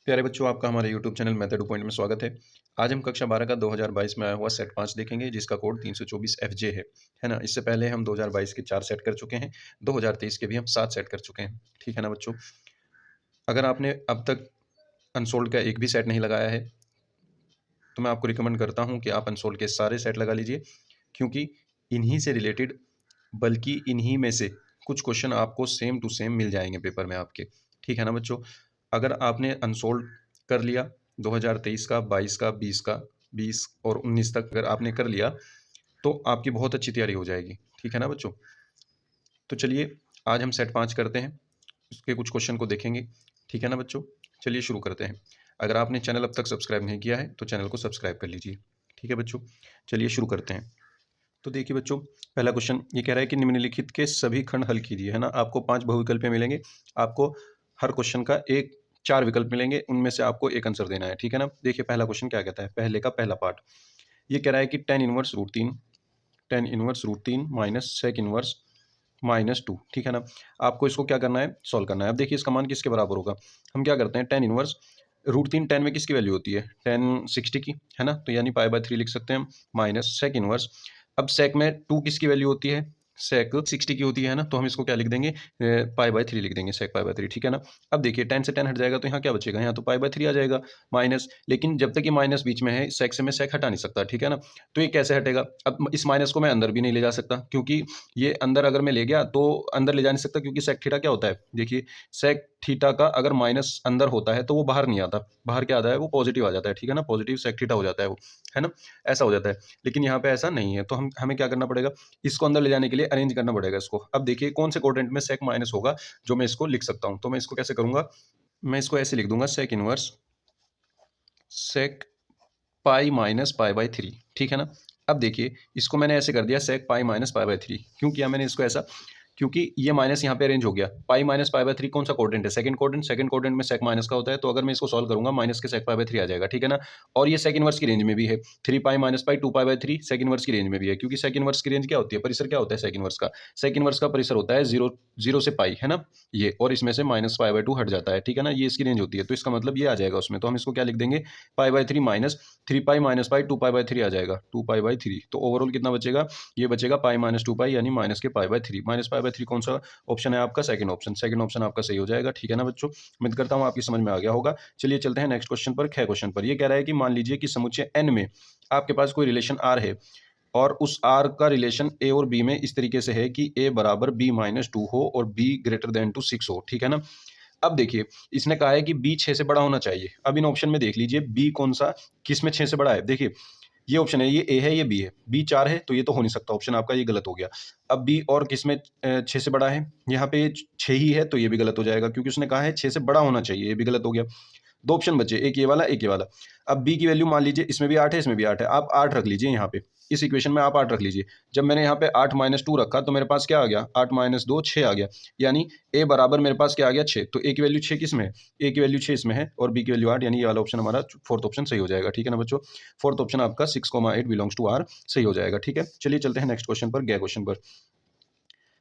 प्यारे बच्चों, आपका हमारे YouTube channel method two point में स्वागत है। आज हम कक्षा 12 का 2022 में आया हुआ सेट 5 देखेंगे, जिसका कोड 324 FJ है ना? इससे पहले हम 2022 के 4 सेट कर चुके हैं, 2023 के भी हम 7 सेट कर चुके हैं, ठीक है ना बच्चों? अगर आपने अब तक अनसोल्ड का एक भी सेट नहीं लगाया है, तो मैं आपको रिकमेंड करता हूँ कि आप अनसोल्ड के सारे सेट लगा लीजिए, क्योंकि इन्हीं से रिलेटेड, बल्कि इन्हीं में से कुछ क्वेश्चन आपको सेम टू सेम मिल जाएँगे पेपर में आपके, ठीक है ना बच्चों? अगर आपने अनसोल्ड कर लिया 2023 का, 22 का, 20 का, 20 और 19 तक अगर आपने कर लिया, तो आपकी बहुत अच्छी तैयारी हो जाएगी, ठीक है ना बच्चों? तो चलिए, आज हम सेट 5 करते हैं, उसके कुछ क्वेश्चन को देखेंगे, ठीक है ना बच्चों? चलिए शुरू करते हैं। अगर आपने चैनल अब तक सब्सक्राइब नहीं किया है, तो चैनल को सब्सक्राइब कर लीजिए, ठीक है बच्चों? चलिए शुरू करते हैं। तो देखिए बच्चों, पहला क्वेश्चन ये कह रहा है कि निम्नलिखित के सभी खंड हल कीजिए, है ना? आपको 5 बहुविकल्पीय मिलेंगे, आपको हर क्वेश्चन का 4 विकल्प मिलेंगे, उनमें से आपको एक आंसर देना है, ठीक है ना? देखिए पहला क्वेश्चन क्या कहता है, पहले का पहला पार्ट। ये कह रहा है कि tan inverse root 3 minus sec inverse minus 2, ठीक है ना? आपको इसको क्या करना है, सॉल्व करना है। अब देखिए इसका मान किसके बराबर होगा? हम क्या करते हैं, tan इनवर्स रूट 3 tan में किसकी वैल्यू होती है? tan 60 की, है ना? तो यानी पाई/3 लिख सकते हैं हम, माइनस सेक इनवर्स। अब सेक में 2 किसकी वैल्यू होती है? सेक 60 की होती है ना? तो हम इसको क्या लिख देंगे, पाई/3 लिख देंगे, सेक पाई/3, ठीक है ना? अब देखिए tan से tan हट जाएगा, तो यहाँ क्या बचेगा? यहाँ तो पाई/3 आ जाएगा माइनस, लेकिन जब तक ये माइनस बीच में है, सेक से मैं सेक हटा नहीं सकता, ठीक है ना? तो ये कैसे हटेगा? अब इस माइनस को मैं अंदर भी नहीं ले जा सकता, क्योंकि ये अंदर अगर मैं ले गया तो अंदर ले जा नहीं सकता, क्योंकि सेक थीटा क्या होता है? देखिए, सेक थीटा का अगर माइनस अंदर होता है तो वो बाहर नहीं आता, बाहर क्या आता है? वो पॉजिटिव आ जाता है, ठीक है ना? पॉजिटिव सेक थीटा हो जाता है वो, है ना? ऐसा हो जाता है, लेकिन यहाँ पे ऐसा नहीं है, तो हमें क्या करना पड़ेगा, इसको अंदर ले जाने के लिए अरेंज करना पड़ेगा इसको। अब देखिए कौन से क्वाड्रेंट में सेक माइनस होगा, जो मैं इसको लिख सकता हूँ। तो मैं इसको कैसे करूँगा, मैं इसको ऐसे लिख दूंगा, सेक इनवर्स सेक पाई माइनस पाई/3, ठीक है ना? अब देखिए इसको मैंने ऐसे कर दिया, सेक पाई माइनस पाई/3। क्यों किया मैंने इसको ऐसा? क्योंकि ये माइनस यहाँ पे अरेंज हो गया। पाई माइनस पाई/3 कौन सा क्वाड्रेंट है? सेकंड क्वाड्रेंट में सेक माइनस का होता है, तो अगर मैं इसको सॉल्व करूंगा, माइनस के सेक पाई/3 आ जाएगा, ठीक है ना? और ये सेक इनवर्स की रेंज में भी है, 3 पाई माइनस पाई 2 पाई/3 सेक इनवर्स की रेंज में भी है, क्योंकि सेक इनवर्स की रेंज क्या होती है, परिसर क्या होता है सेक इनवर्स का? सेक इनवर्स का परिसर होता है 0 से पाई, है ना? ये, और इसमें से माइनस पाई/2 हट जाता है, ठीक है ना? ये इसकी रेंज होती है, तो इसका मतलब ये आ जाएगा उसमें। तो हम इसको क्या लिख देंगे, पाई/3 माइनस 3 पाई माइनस पाई 2 पाई/3 आ जाएगा, 2 पाई/3। तो ओवरऑल कितना बचेगा? ये बचेगा पाई माइनस 2 पाई, यानी माइनस के पाई/3। माइनस पाई/3 कौन सा ऑप्शन है आपका? सेकंड ऑप्शन आपका सही हो जाएगा, ठीक है ना बच्चों? उम्मीद करता हूँ आपकी समझ में आ गया होगा। चलिए चलते हैं नेक्स्ट क्वेश्चन पर, ख क्वेश्चन पर। ये कह रहा है कि मान लीजिए कि समुच्चय n में आपके पास कोई रिलेशन r है, और उस r का रिलेशन a और b में इस तरीके से है कि a बराबर b माइनस 2 हो और b ग्रेटर देन टू 6 हो, ठीक है ना? अब देखिए, इसने कहा है कि b 6 से बड़ा होना चाहिए। अब इन ऑप्शन में देख लीजिए b कौन सा किस में 6 से बड़ा है। देखिए, ये ऑप्शन है, ये ए है, ये बी है। बी 4 है, तो ये तो हो नहीं सकता, ऑप्शन आपका ये गलत हो गया। अब बी और किस में 6 से बड़ा है? यहाँ पे 6 ही है, तो ये भी गलत हो जाएगा, क्योंकि उसने कहा है 6 से बड़ा होना चाहिए, ये भी गलत हो गया। 2 ऑप्शन बचे, एक ये वाला, एक ये वाला। अब बी की वैल्यू मान लीजिए, इसमें भी 8 है, इसमें भी 8 है। आप 8 रख लीजिए यहाँ पे, इस इक्वेशन में आप 8 रख लीजिए। जब मैंने यहाँ पे 8 माइनस 2 रखा, तो मेरे पास क्या आ गया? 8 माइनस 2 6 आ गया, यानी ए बराबर मेरे पास क्या आ गया? 6। तो ए की वैल्यू 6 किस में है? ए की वैल्यू 6 इसमें है, और बी की वैल्यू 8, यानी ये वाला ऑप्शन हमारा फोर्थ ऑप्शन सही हो जाएगा, ठीक है ना बच्चों? फोर्थ ऑप्शन आपका 6,8 बिलोंग्स टू आर सही हो जाएगा, ठीक है? चलिए चलते हैं नेक्स्ट क्वेश्चन पर, ग क्वेश्चन पर।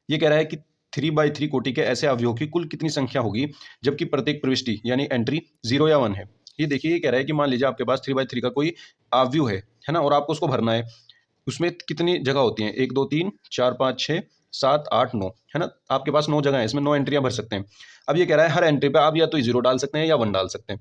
ये कह रहा है कि 3/3 कोटि के ऐसे अवयवों की कुल कितनी संख्या होगी, जबकि प्रत्येक प्रविष्टि यानी एंट्री 0 या 1 है। ये देखिए, ये कह रहा है कि मान लीजिए आपके पास 3/3 का कोई अवयव है ना? और आपको उसको भरना है। उसमें कितनी जगह होती हैं? 1 2 3 4 5 6 7 8 9, है ना? आपके पास 9 जगह है, इसमें 9 एंट्रियां भर सकते हैं। अब ये कह रहा है हर एंट्री पे आप या तो 0 डाल सकते हैं या 1 डाल सकते हैं।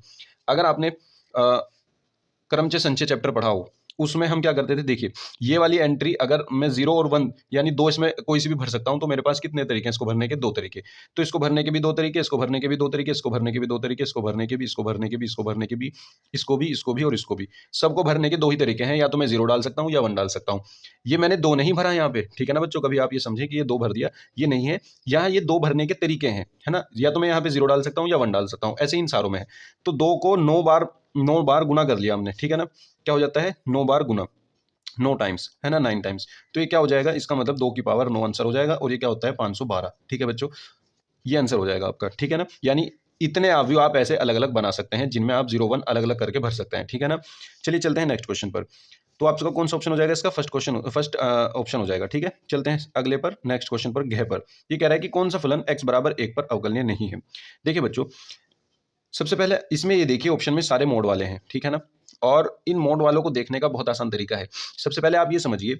अगर आपने क्रमचय संचय चैप्टर पढ़ा हो, उसमें हम क्या करते थे, देखिए, ये वाली एंट्री अगर मैं 0 और 1 यानी 2 इसमें कोई सी भी भर सकता हूं, तो मेरे पास कितने तरीके हैं इसको भरने के? 2 तरीके। तो इसको भरने के भी 2 तरीके, इसको भरने के भी 2 तरीके, इसको भरने के भी 2 तरीके, इसको भरने के भी, इसको भरने के भी, इसको भरने के भी, इसको भी और इसको भी। सबको भरने के 2 ही तरीके हैं, या तो मैं 0 डाल सकता हूं या 1 डाल सकता हूं। ये मैंने 2 नहीं भरा यहाँ पे, ठीक है ना बच्चों? कभी आप ये समझे कि ये 2 भर दिया, ये नहीं है। यहाँ ये 2 भरने के तरीके हैं, है ना? या तो मैं यहाँ पे 0 डाल सकता हूँ या 1 डाल सकता हूँ, ऐसे इन सारों में है। तो 2 को 9 बार गुना कर लिया हमने, ठीक है ना? क्या हो जाता है? 9 बार गुना, 9 टाइम्स, है ना? 9 टाइम्स। तो ये क्या हो जाएगा? इसका मतलब 2 की पावर 9 आंसर हो जाएगा, और ये क्या होता है? 512, ठीक है बच्चों? ये आंसर हो जाएगा आपका, ठीक है ना? यानी इतने अवयव आप ऐसे अलग-अलग बना सकते हैं, जिनमें आप 0 1 अलग-अलग करके भर सकते हैं, ठीक है ना? चलिए चलते हैं नेक्स्ट क्वेश्चन पर। तो आपका कौन सा ऑप्शन हो जाएगा इसका? फर्स्ट ऑप्शन हो जाएगा, ठीक है? चलते हैं अगले पर, नेक्स्ट क्वेश्चन पर, घ पर। ये कह रहा है कि कौन सा फलन x बराबर 1 पर अवकलनीय नहीं है? देखिए बच्चों, सबसे पहले इसमें ये देखिए ऑप्शन में सारे मोड वाले हैं, ठीक है ना? और इन मोड वालों को देखने का बहुत आसान तरीका है। सबसे पहले आप ये समझिए,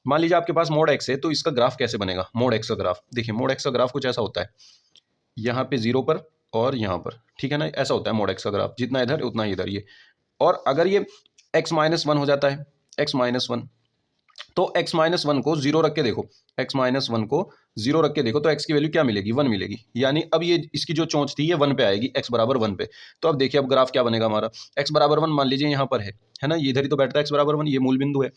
मान लीजिए आपके पास मोड एक्स है, तो इसका ग्राफ कैसे बनेगा? मोड एक्स का ग्राफ देखिए, मोड एक्स का ग्राफ कुछ ऐसा होता है, यहाँ पे 0 पर और यहाँ पर, ठीक है ना? ऐसा होता है मोड एक्स का ग्राफ, जितना इधर उतना ही इधर ये। और अगर ये x माइनस वन हो जाता है, x माइनस वन, तो x माइनस वन को 0 रख के देखो, x माइनस वन को 0 रख के देखो तो x की वैल्यू क्या मिलेगी? 1 मिलेगी। यानी अब ये इसकी जो चोंच थी ये 1 पे आएगी, x बराबर 1 पे। तो अब देखिए अब ग्राफ क्या बनेगा हमारा, x बराबर 1 मान लीजिए यहाँ पर है ना? ये इधर ही तो बैठता है x बराबर 1, ये मूल बिंदु है।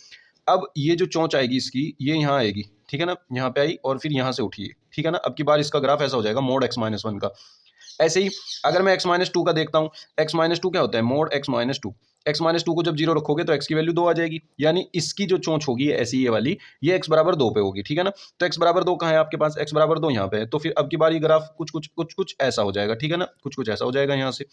अब ये जो चोंच आएगी इसकी, ये यहाँ आएगी, ठीक है ना? यहाँ पे आई और फिर यहाँ से उठी है, ठीक है ना? अब की बार इसका ग्राफ ऐसा हो जाएगा मोड x माइनस वन का। ऐसे ही अगर मैं x माइनस टू का देखता हूँ, x माइनस टू क्या होता है? Mode x minus two. x minus two को जब 0 रखोगे तो x की वैल्यू 2 आ जाएगी, यानी इसकी जो चोंच होगी ऐसी ये वाली, ये x बराबर 2 पे होगी, ठीक है ना? तो x बराबर 2 कहाँ है आपके पास? x बराबर 2 यहाँ पे है। तो फिर अब की बार ये ग्राफ कुछ ऐसा हो जाएगा, ठीक है ना? कुछ ऐसा हो जाएगा, यहाँ से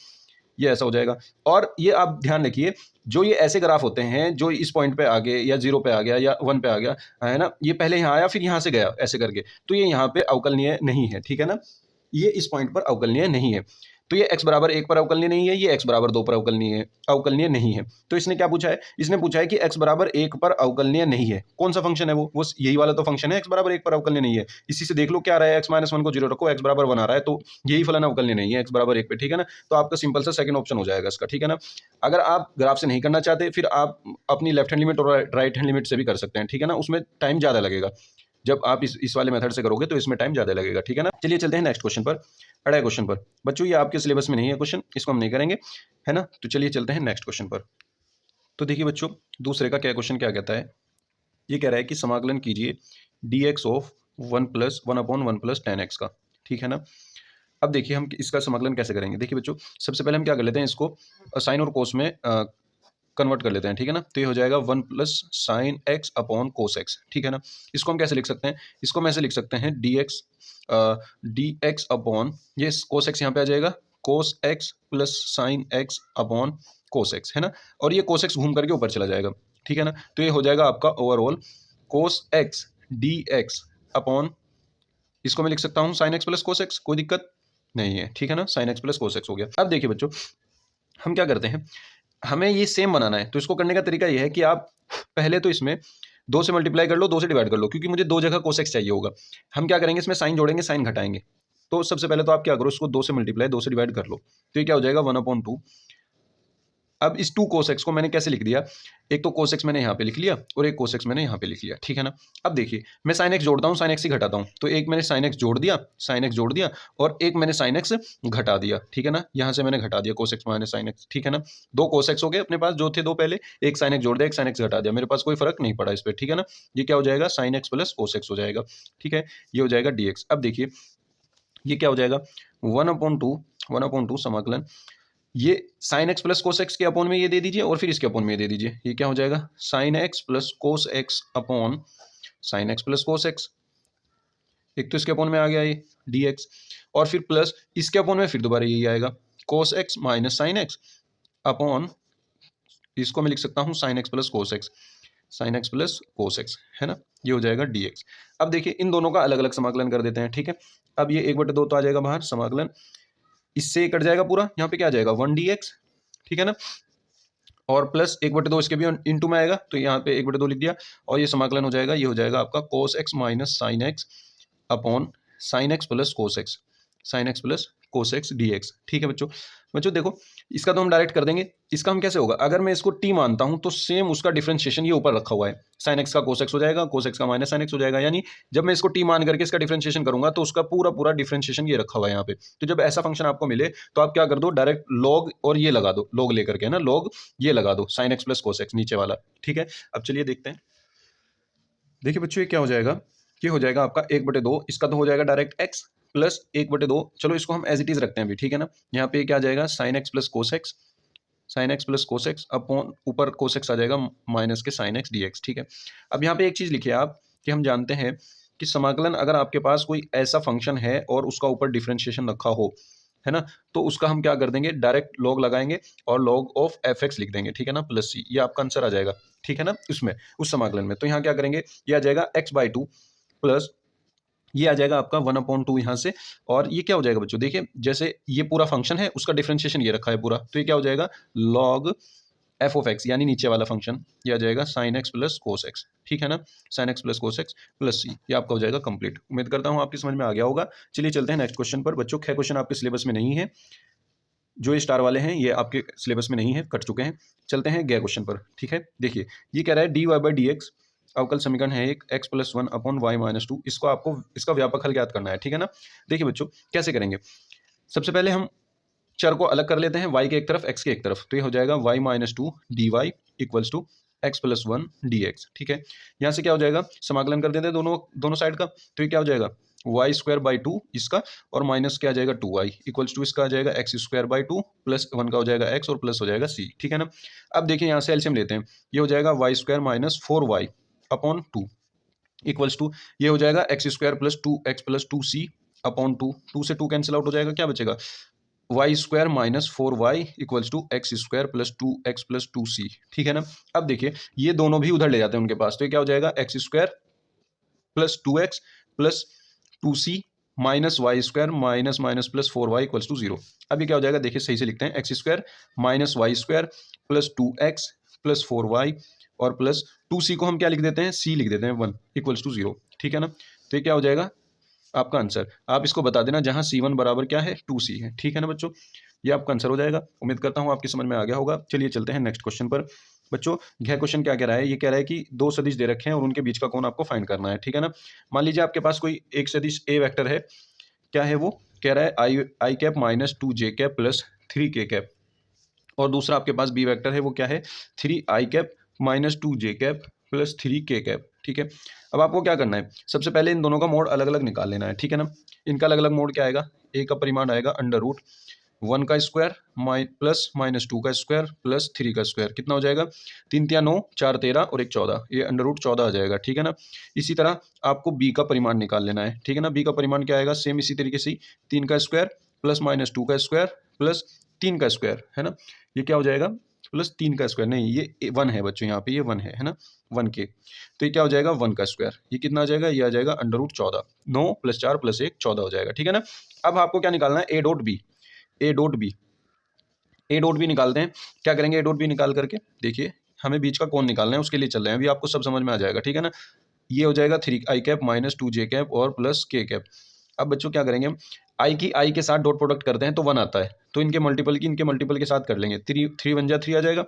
ये ऐसा हो जाएगा। और ये आप ध्यान रखिए, जो ये ऐसे ग्राफ होते हैं, जो इस पॉइंट पे आ गए या 0 पे आ गया या 1 पे आ गया, है ना? ये पहले यहाँ आया फिर यहाँ से गया ऐसे करके, तो ये यहाँ पे अवकलनीय नहीं है, ठीक है ना? ये इस पॉइंट पर अवकलनीय नहीं है। तो ये x बराबर 1 पर अवकलनीय नहीं है, ये x बराबर 2 पर अवकलनीय नहीं है। तो इसने क्या पूछा है? इसने पूछा है कि x बराबर 1 पर अवकलनीय नहीं है। कौन सा फंक्शन है वो यही वाला तो फंक्शन है, x बराबर 1 पर अवकलनीय नहीं है। इसी से देख लो क्या आ रहा है, x माइनस वन को 0 रखो, x बराबर 1 आ रहा है, तो यही फलन अवकलनीय नहीं है x बराबर 1 पे, ठीक है ना? तो आपका सिंपल सा सेकंड ऑप्शन हो जाएगा इसका, ठीक है ना? अगर आप ग्राफ से नहीं करना चाहते, फिर आप अपनी लेफ्ट हैंड लिमिट और राइट हैंड लिमिट से भी कर सकते हैं, ठीक है ना? उसमें टाइम ज़्यादा लगेगा। जब आप इस वाले मेथड से करोगे तो इसमें टाइम ज़्यादा लगेगा, ठीक है ना? चलिए चलते हैं नेक्स्ट क्वेश्चन पर, अगले क्वेश्चन पर। बच्चों ये आपके सिलेबस में नहीं है क्वेश्चन, इसको हम नहीं करेंगे, है ना? तो चलिए चलते हैं नेक्स्ट क्वेश्चन पर। तो देखिए बच्चों, दूसरे का क्या क्वेश्चन क्या कहता है? ये कह रहा है कि समाकलन कीजिए dx ऑफ 1/1 + 10x का, ठीक है ना? अब देखिए हम इसका समाकलन कैसे करेंगे? देखिए बच्चों, सबसे पहले हम क्या कर लेते हैं, इसको साइन और कोस में कन्वर्ट कर लेते हैं, ठीक है ना? तो ये हो जाएगा 1 + sin x अपॉन कोस एक्स, ठीक है ना? इसको हम कैसे लिख सकते हैं? इसको हम ऐसे लिख सकते हैं dx अपॉन ये कोस एक्स यहाँ पे आ जाएगा, कोस x plus sine x upon cos x, है ना? और ये कोस एक्स घूम करके ऊपर चला जाएगा, ठीक है ना? तो ये हो जाएगा आपका overall cos x dx upon, इसको मैं लिख सकता हूँ sign x plus cos x, कोई दिक्कत नहीं है, ठीक है ना? Sine x plus cos x हो गया। अब देखिए बच्चों, हम क्या करते हैं, हमें ये सेम बनाना है, तो इसको करने का तरीका ये है कि आप पहले तो इसमें 2 से मल्टीप्लाई कर लो, 2 से डिवाइड कर लो, क्योंकि मुझे 2 जगह कोसेक्स चाहिए होगा। हम क्या करेंगे, इसमें साइन जोड़ेंगे, साइन घटाएंगे। तो सबसे पहले तो आप क्या करो, इसको 2 से मल्टीप्लाई 2 से डिवाइड कर लो, तो ये क्या हो जाएगा 1/2। अब इस 2 कोसेक्स को मैंने कैसे लिख दिया, एक तो कोसेक्स मैंने यहाँ पे लिख लिया और एक कोसेक्स मैंने यहाँ पे लिख लिया, ठीक है ना? अब देखिए मैं साइन एक्स जोड़ता हूँ, साइन एक्स ही घटाता हूँ, तो एक मैंने साइन एक्स जोड़ दिया, साइन एक्स जोड़ दिया, और एक मैंने साइन एक्स घटा दिया, ठीक है ना? यहाँ से मैंने घटा दिया कोसेक्स माइनस साइन एक्स, ठीक है ना? 2 कोसेक्स हो गए अपने पास जो थे 2 पहले, एक साइन एक्स जोड़ दिया, एक साइन एक्स घटा दिया, मेरे पास कोई फर्क नहीं पड़ा इस पर, ठीक है ना? ये क्या हो जाएगा, साइन एक्स प्लस कोसेक्स हो जाएगा, ठीक है? ये हो जाएगा dx। अब देखिए ये क्या हो जाएगा, 1/2 समाकलन, ये sign x plus cos x के अपोन में ये दे दीजिए और फिर इसके अपोन में ये दे दीजिए, ये क्या हो जाएगा, sine x plus cos x upon sine x plus cos x. एक तो इसके अपोन में आ गया ये dx, और फिर प्लस इसके अपोन में फिर दोबारा यही आएगा cos x minus sine x upon, इसको मैं लिख सकता हूँ sign x plus cos x, sign x plus cos x, है ना? ये हो जाएगा dx। अब देखिए इन दोनों का अलग अलग समाकलन कर देते हैं, ठीक है? अब ये 1/2 तो आ जाएगा बाहर, समाकलन इससे कट जाएगा पूरा, यहाँ पे क्या आ जाएगा 1 dx, ठीक है ना? और प्लस 1/2 इसके भी इंटू में आएगा, तो यहाँ पे 1/2 लिख दिया, और ये समाकलन हो जाएगा, ये हो जाएगा आपका cos x minus sine x upon sine x plus cos x, sign x plus cos x dx, ठीक है बच्चों? बच्चों देखो, इसका तो हम डायरेक्ट कर देंगे, इसका हम कैसे होगा, अगर मैं इसको t मानता हूं तो सेम उसका डिफरेंशिएशन ये ऊपर रखा हुआ है, साइन एक्स का कोस एक्स हो जाएगा, कोस एक्स का माइनस साइन एक्स हो जाएगा, यानी जब मैं इसको t मान करके इसका डिफरेंशिएशन करूंगा तो उसका पूरा पूरा डिफरेंशिएशन ये रखा हुआ है यहाँ पे। तो जब ऐसा फंक्शन आपको मिले तो आप क्या कर दो, डायरेक्ट लॉग और ये लगा दो, लॉग लेकर के, है ना, लॉग ये लगा दो sign x plus cos x नीचे वाला, ठीक है? अब चलिए देखते हैं, देखिए बच्चों ये क्या हो जाएगा, ये हो जाएगा आपका 1/2, इसका तो हो जाएगा डायरेक्ट x प्लस 1/2, चलो इसको हम एज इट इज रखते हैं अभी, ठीक है ना? यहाँ पे क्या आ जाएगा sine x plus cos x, sign x plus cos x upon ऊपर कोस एक्स आ जाएगा माइनस के साइन एक्स dx, ठीक है? अब यहाँ पे एक चीज़ लिखिए आप कि हम जानते हैं कि समाकलन अगर आपके पास कोई ऐसा फंक्शन है और उसका ऊपर डिफरेंशिएशन रखा हो, है ना, तो उसका हम क्या कर देंगे, डायरेक्ट लॉग लगाएंगे और लॉग ऑफ एफ एक्स लिख देंगे, ठीक है ना, प्लस सी, ये आपका आंसर आ जाएगा, ठीक है ना? उसमें उस समाकलन में तो यहाँ क्या करेंगे, ये आ जाएगा x/2 प्लस ये आ जाएगा आपका 1/2 यहाँ से। और ये क्या हो जाएगा बच्चों, देखिए जैसे ये पूरा फंक्शन है उसका डिफरेंशिएशन ये रखा है पूरा, तो ये क्या हो जाएगा log एफ ऑफ एक्स, यानी नीचे वाला फंक्शन ये आ जाएगा sine x plus cos x, ठीक है ना, sine x plus cos x plus C, ये आपका हो जाएगा कंप्लीट। उम्मीद करता हूँ आपकी समझ में आ गया होगा। चलिए चलते हैं नेक्स्ट क्वेश्चन पर। बच्चों 6 क्वेश्चन आपके सिलेबस में नहीं है, जो ये स्टार वाले हैं ये आपके सिलेबस में नहीं है, कट चुके हैं। चलते हैं गया क्वेश्चन पर, ठीक है। देखिए ये कह रहा है d y by d x अवकल समीकरण है एक एक्स प्लस 1/y-2, इसको आपको इसका व्यापक हल ज्ञात करना है, ठीक है ना। देखिए बच्चों कैसे करेंगे, सबसे पहले हम चर को अलग कर लेते हैं, y के एक तरफ x के एक तरफ, तो ये हो जाएगा y-2 dy equals to x plus 1 dx, ठीक है। यहाँ से क्या हो जाएगा, समाकलन कर देते हैं दोनों दोनों साइड का, तो ये क्या हो जाएगा वाई स्क्वायर बाई 2 इसका, और माइनस क्या आ जाएगा 2y इक्वल्स टू इसका आ जाएगा एक्स स्क्वायर बाई 2 प्लस 1 का हो जाएगा x और प्लस हो जाएगा c, ठीक है ना। अब देखिए यहाँ से एलसीएम लेते हैं, ये हो जाएगा y square minus 4y upon 2 equals to ये हो जाएगा x square plus 2x plus 2c upon 2 से 2 कैंसिल आउट हो जाएगा, क्या बचेगा y square minus 4y equals to x square plus 2x plus 2c, ठीक है ना। अब देखिए ये दोनों भी उधर ले जाते हैं उनके पास, तो ये क्या हो जाएगा x square plus 2x plus 2c minus y square minus minus plus 4y equals to 0। अब ये क्या हो जाएगा, देखिए सही से लिखते हैं, x square minus y square plus 2x plus 4y और प्लस 2c को हम क्या लिख देते हैं, c लिख देते हैं 1 इक्वल्स टू 0, ठीक है ना। तो ये क्या हो जाएगा आपका आंसर, आप इसको बता देना जहां C1 बराबर क्या है 2c है, ठीक है ना बच्चों, ये आपका आंसर हो जाएगा। उम्मीद करता हूं आपकी समझ में आ गया होगा। चलिए चलते हैं नेक्स्ट क्वेश्चन पर। बच्चों यह क्वेश्चन क्या कह रहा है, ये कह रहा है कि दो सदिश दे रखे हैं और उनके बीच का कोण आपको फाइंड करना है, ठीक है ना। मान लीजिए आपके पास कोई एक सदिश ए वेक्टर है, क्या है वो, कह रहा है I cap minus 2j cap plus 3k cap, और दूसरा आपके पास बी वेक्टर है, वो क्या है 3i cap minus 2j cap plus 3k cap, ठीक है। अब आपको क्या करना है, सबसे पहले इन दोनों का मोड अलग अलग निकाल लेना है, ठीक है ना। इनका अलग अलग मोड क्या आएगा, ए का परिमाण आएगा अंडर रूट 1 का स्क्वायर प्लस माइनस 2 का स्क्वायर प्लस 3 का स्क्वायर, कितना हो जाएगा 3 तिया 9 4 13 और 1 14, ये अंडर रूट 14 आ जाएगा, ठीक है ना। इसी तरह आपको बी का परिमाण निकाल लेना है, ठीक है ना। बी का परिमाण क्या आएगा, सेम इसी तरीके से 3 का स्क्वायर प्लस माइनस 2 का स्क्वायर प्लस 3 का स्क्वायर, है ना। ये क्या हो जाएगा प्लस 3 का स्क्वायर, नहीं ये 1 है बच्चों, यहाँ पे ये 1 है ना 1 के, तो ये क्या हो जाएगा 1 का स्क्वायर, ये कितना आ जाएगा, ये आ जाएगा अंडर रूट 14, 9 प्लस 4 प्लस 1 14 हो जाएगा, ठीक है ना। अब आपको क्या निकालना है, A dot B, A dot B, A dot B निकालते हैं। क्या करेंगे, ए डॉट बी निकाल करके देखिए हमें बीच का कोण निकालना है, उसके लिए चल रहे हैं, अभी आपको सब समझ में आ जाएगा, ठीक है ना। ये हो जाएगा 3i cap minus 2j cap और प्लस k कैप। अब बच्चों क्या करेंगे हम, आई की आई के साथ डॉट प्रोडक्ट करते हैं तो 1 आता है, तो इनके मल्टीपल के साथ कर लेंगे, 3 1 जा 3 आ जाएगा।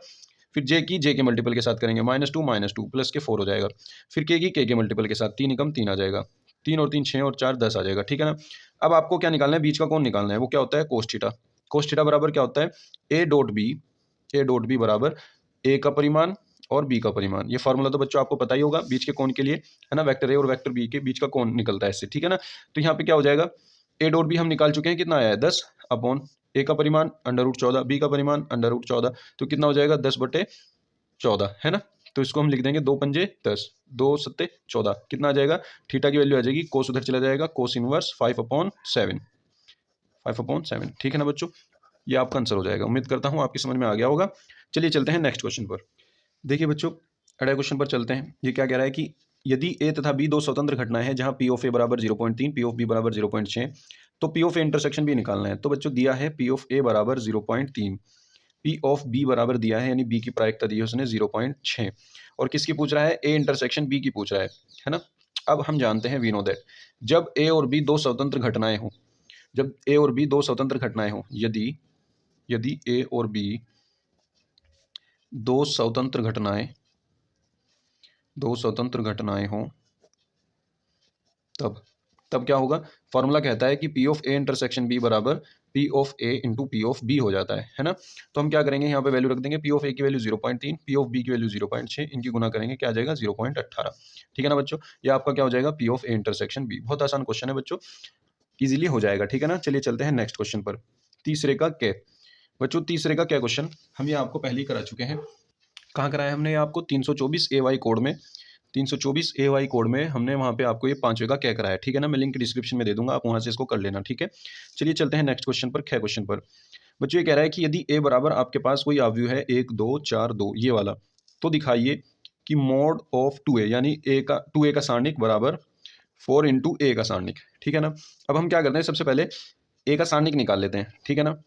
फिर जे की जे के मल्टीपल के साथ करेंगे माइनस टू प्लस के 4 हो जाएगा। फिर के की के मल्टीपल के साथ 3 एकम 3 आ जाएगा, 3 और 3 6 और 4 10 आ जाएगा, ठीक है ना। अब आपको क्या निकालना है, बीच का कोण निकालना है, वो क्या होता है कोस थीटा। कोस थीटा बराबर क्या होता है, A dot B, A dot B बराबर ए का परिमाण और बी का परिमाण। ये फॉर्मूला तो बच्चों आपको पता ही होगा बीच के कोण के लिए, है ना, वेक्टर ए और वेक्टर बी के बीच का कोण निकलता है इससे, ठीक है ना। तो यहाँ पे क्या हो जाएगा, ए डॉट बी हम निकाल चुके हैं, कितना आया है 10 अपॉन ए का परिमाण अंडर रूट 14, बी का परिमाण अंडर रूट 14, तो कितना हो जाएगा 10/14, है ना। तो इसको हम लिख देंगे 2 पंजे 10, 2 सत्ते 14, कितना आ जाएगा, थीटा की वैल्यू आ जाएगी, कोस उधर चला जाएगा, कोस इनवर्स 5/7, 5/7, ठीक है ना बच्चों, ये आपका आंसर हो जाएगा। उम्मीद करता हूँ आपकी समझ में आ गया होगा। चलिए चलते हैं नेक्स्ट क्वेश्चन पर। देखिए बच्चों अगले क्वेश्चन पर चलते हैं। ये क्या कह रहा है कि यदि ए तथा बी दो स्वतंत्र घटनाएं हैं जहां पी ऑफ ए बराबर 0.3, पी ऑफ बी बराबर 0.6, तो पी ऑफ ए इंटरसेक्शन भी निकालना है। तो बच्चों दिया है पी ऑफ ए बराबर 0.3, पी ऑफ बी बराबर दिया है, यानी बी की प्रायिकता दी है उसने 0.6, और किसकी पूछ रहा है, ए इंटरसेक्शन बी की पूछ रहा है ना। अब हम जानते हैं वी नो दैट जब ए और बी दो स्वतंत्र घटनाएं हों, जब ए और बी दो स्वतंत्र घटनाएं हों, यदि ए और बी दो स्वतंत्र घटनाएं हों, तब क्या होगा, फॉर्मूला कहता है कि P of A intersection B बराबर P of A into P of B हो जाता है ना। तो हम क्या करेंगे, यहाँ पे वैल्यू रख देंगे, पी ऑफ ए की वैल्यू 0.3, पी ऑफ बी की वैल्यू 0.6, इनकी गुना करेंगे, क्या आ जाएगा 0.18, ठीक है ना बच्चों। ये आपका क्या हो जाएगा, P of A intersection B. बहुत आसान क्वेश्चन है बच्चों, इजीली हो जाएगा, ठीक है ना। चलिए चलते हैं नेक्स्ट क्वेश्चन पर। तीसरे का क्या बच्चों, तीसरे का क्या क्वेश्चन हम ये आपको पहले ही करा चुके हैं। कहाँ कराया हमने आपको, 324 AY कोड में, 324 AY कोड में हमने वहाँ पे आपको ये 5वें का क्या कराया, ठीक है ना। मैं लिंक डिस्क्रिप्शन में दे दूंगा, आप वहाँ से इसको कर लेना, ठीक है। चलिए चलते हैं नेक्स्ट क्वेश्चन पर, 6 क्वेश्चन पर। बच्चों ये कह रहा है कि यदि ए बराबर आपके पास कोई आव्यूह है 1 2 4 2 ये वाला, तो दिखाइए कि मोड ऑफ 2a, यानी ए का 2a का सारणिक बराबर 4 इंटू ए का सारणिक, ठीक है ना। अब हम क्या करते हैं, सबसे पहले ए का सारणिक निकाल लेते हैं, ठीक है ना।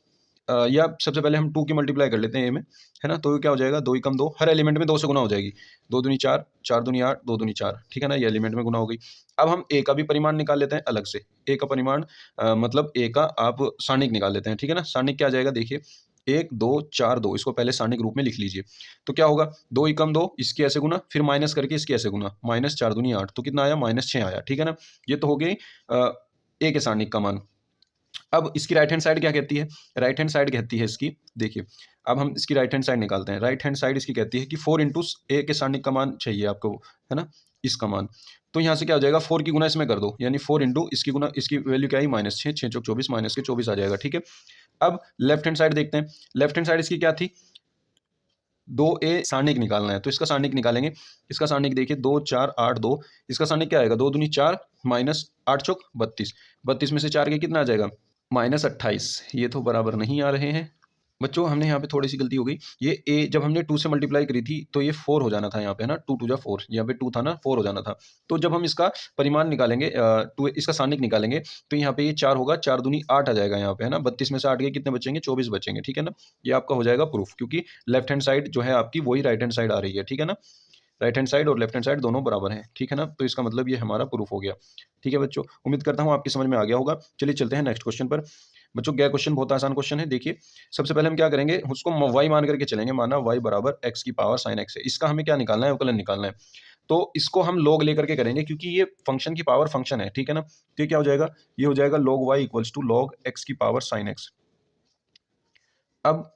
या सबसे पहले हम 2 की मल्टीप्लाई कर लेते हैं ए में, है ना। तो ये क्या हो जाएगा, 2 एकम 2, हर एलिमेंट में 2 से गुना हो जाएगी। 2 दूनी 4, 4 दूनी 8, 2 दूनी 4, ठीक है ना, ये एलिमेंट में गुना हो गई। अब हम ए का भी परिमाण निकाल लेते हैं अलग से। ए का परिमाण मतलब ए का आप सारणिक निकाल लेते हैं, ठीक है ना। सारणिक क्या आ जाएगा, देखिए 1 2 4 2, इसको पहले सारणिक रूप में लिख लीजिए। तो क्या होगा, 2 एकम 2, इसकी ऐसे गुना, फिर माइनस करके इसकी ऐसे गुना, माइनस 4 दूनी 8, तो कितना आया, -6 आया, ठीक है ना। ये तो हो गई ए के सारणिक का मान। अब इसकी राइट हैंड साइड क्या कहती है, राइट हैंड साइड कहती है इसकी, देखिए अब हम इसकी राइट हैंड साइड निकालते हैं। राइट हैंड साइड इसकी कहती है कि 4 इंटू ए के सारणिक का मान चाहिए आपको, है ना, इसका मान। तो यहाँ से क्या हो जाएगा, 4 की गुना इसमें कर दो, यानी 4 इंटू इसकी गुना, इसकी वैल्यू क्या आई, -6, 6 चौक 24, माइनस के 24 आ जाएगा, ठीक है। अब लेफ्ट हैंड साइड देखते हैं। लेफ्ट हैंड साइड इसकी क्या थी, 2a सारणिक निकालना है, तो इसका सारणिक निकालेंगे। इसका सारणिक देखिए 2 4 8 2, इसका सारणिक क्या आएगा, 2 दूनी 4, माइनस 8 चौक 32, 32 में से 4 के कितना आ जाएगा, -28। ये तो बराबर नहीं आ रहे हैं बच्चों, हमने यहाँ पे थोड़ी सी गलती हो गई। ये ए जब हमने 2 से मल्टीप्लाई करी थी तो ये 4 हो जाना था यहाँ पे, है ना, 2 2 जा 4, यहाँ पे 2 था ना, 4 हो जाना था। तो जब हम इसका परिमाण निकालेंगे, इसका सारणिक निकालेंगे, तो यहाँ पे ये 4 होगा, 4 दूनी 8 आ जाएगा यहाँ पे, है ना। 32 में से 8 के कितने बचेंगे, 24 बचेंगे, ठीक है ना। ये आपका हो जाएगा प्रूफ, क्योंकि लेफ्ट हैंड साइड जो है आपकी वही राइट हैंड साइड आ रही है, ठीक है ना। राइट हैंड साइड और लेफ्ट हैंड साइड दोनों बराबर हैं, ठीक है ना। तो इसका मतलब ये हमारा प्रूफ हो गया, ठीक है बच्चों। उम्मीद करता हूँ आपकी समझ में आ गया होगा। चलिए चलते हैं नेक्स्ट क्वेश्चन पर। बच्चों गया क्वेश्चन बहुत आसान क्वेश्चन है, देखिए सबसे पहले हम क्या करेंगे, उसको y मान करके चलेंगे, माना y बराबर x की पावर sin x है। इसका हमें क्या निकालना है, अवकलन निकालना है। तो इसको हम log लेकर के करेंगे, क्योंकि ये फंक्शन की पावर फंक्शन है, ठीक है ना। तो ये क्या हो जाएगा, ये हो जाएगा log y equals to log x की पावर sin x। अब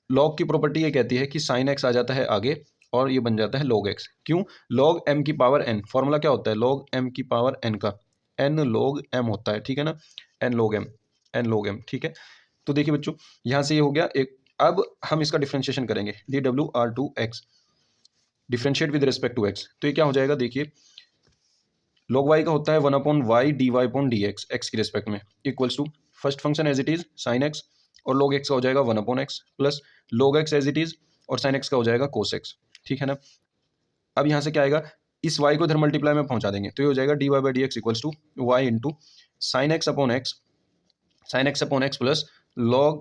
log की प्रॉपर्टी ये कहती है कि sin x आ जाता है आगे और ये बन जाता है log x। क्यों, log m की पावर n, फॉर्मूला क्या होता है, log m की पावर n का n log m होता है, ठीक है ना, n log m, ठीक है। तो देखिए बच्चों, यहाँ से ये हो गया एक। अब हम इसका डिफरेंशिएशन करेंगे, dw/2x, differentiate with respect to x। तो ये क्या हो जाएगा, देखिए log y का होता है 1/y dy/dx, x की रिस्पेक्ट में, equals to first function as it is sin x, और log x का हो जाएगा 1/x plus log x as it is, और sin x का हो जाएगा cos x, ठीक है ना। अब यहाँ से क्या आएगा, इस y को इधर मल्टीप्लाई में पहुंचा देंगे, तो ये हो जाएगा dy/dx equals to y into sin x upon x plus log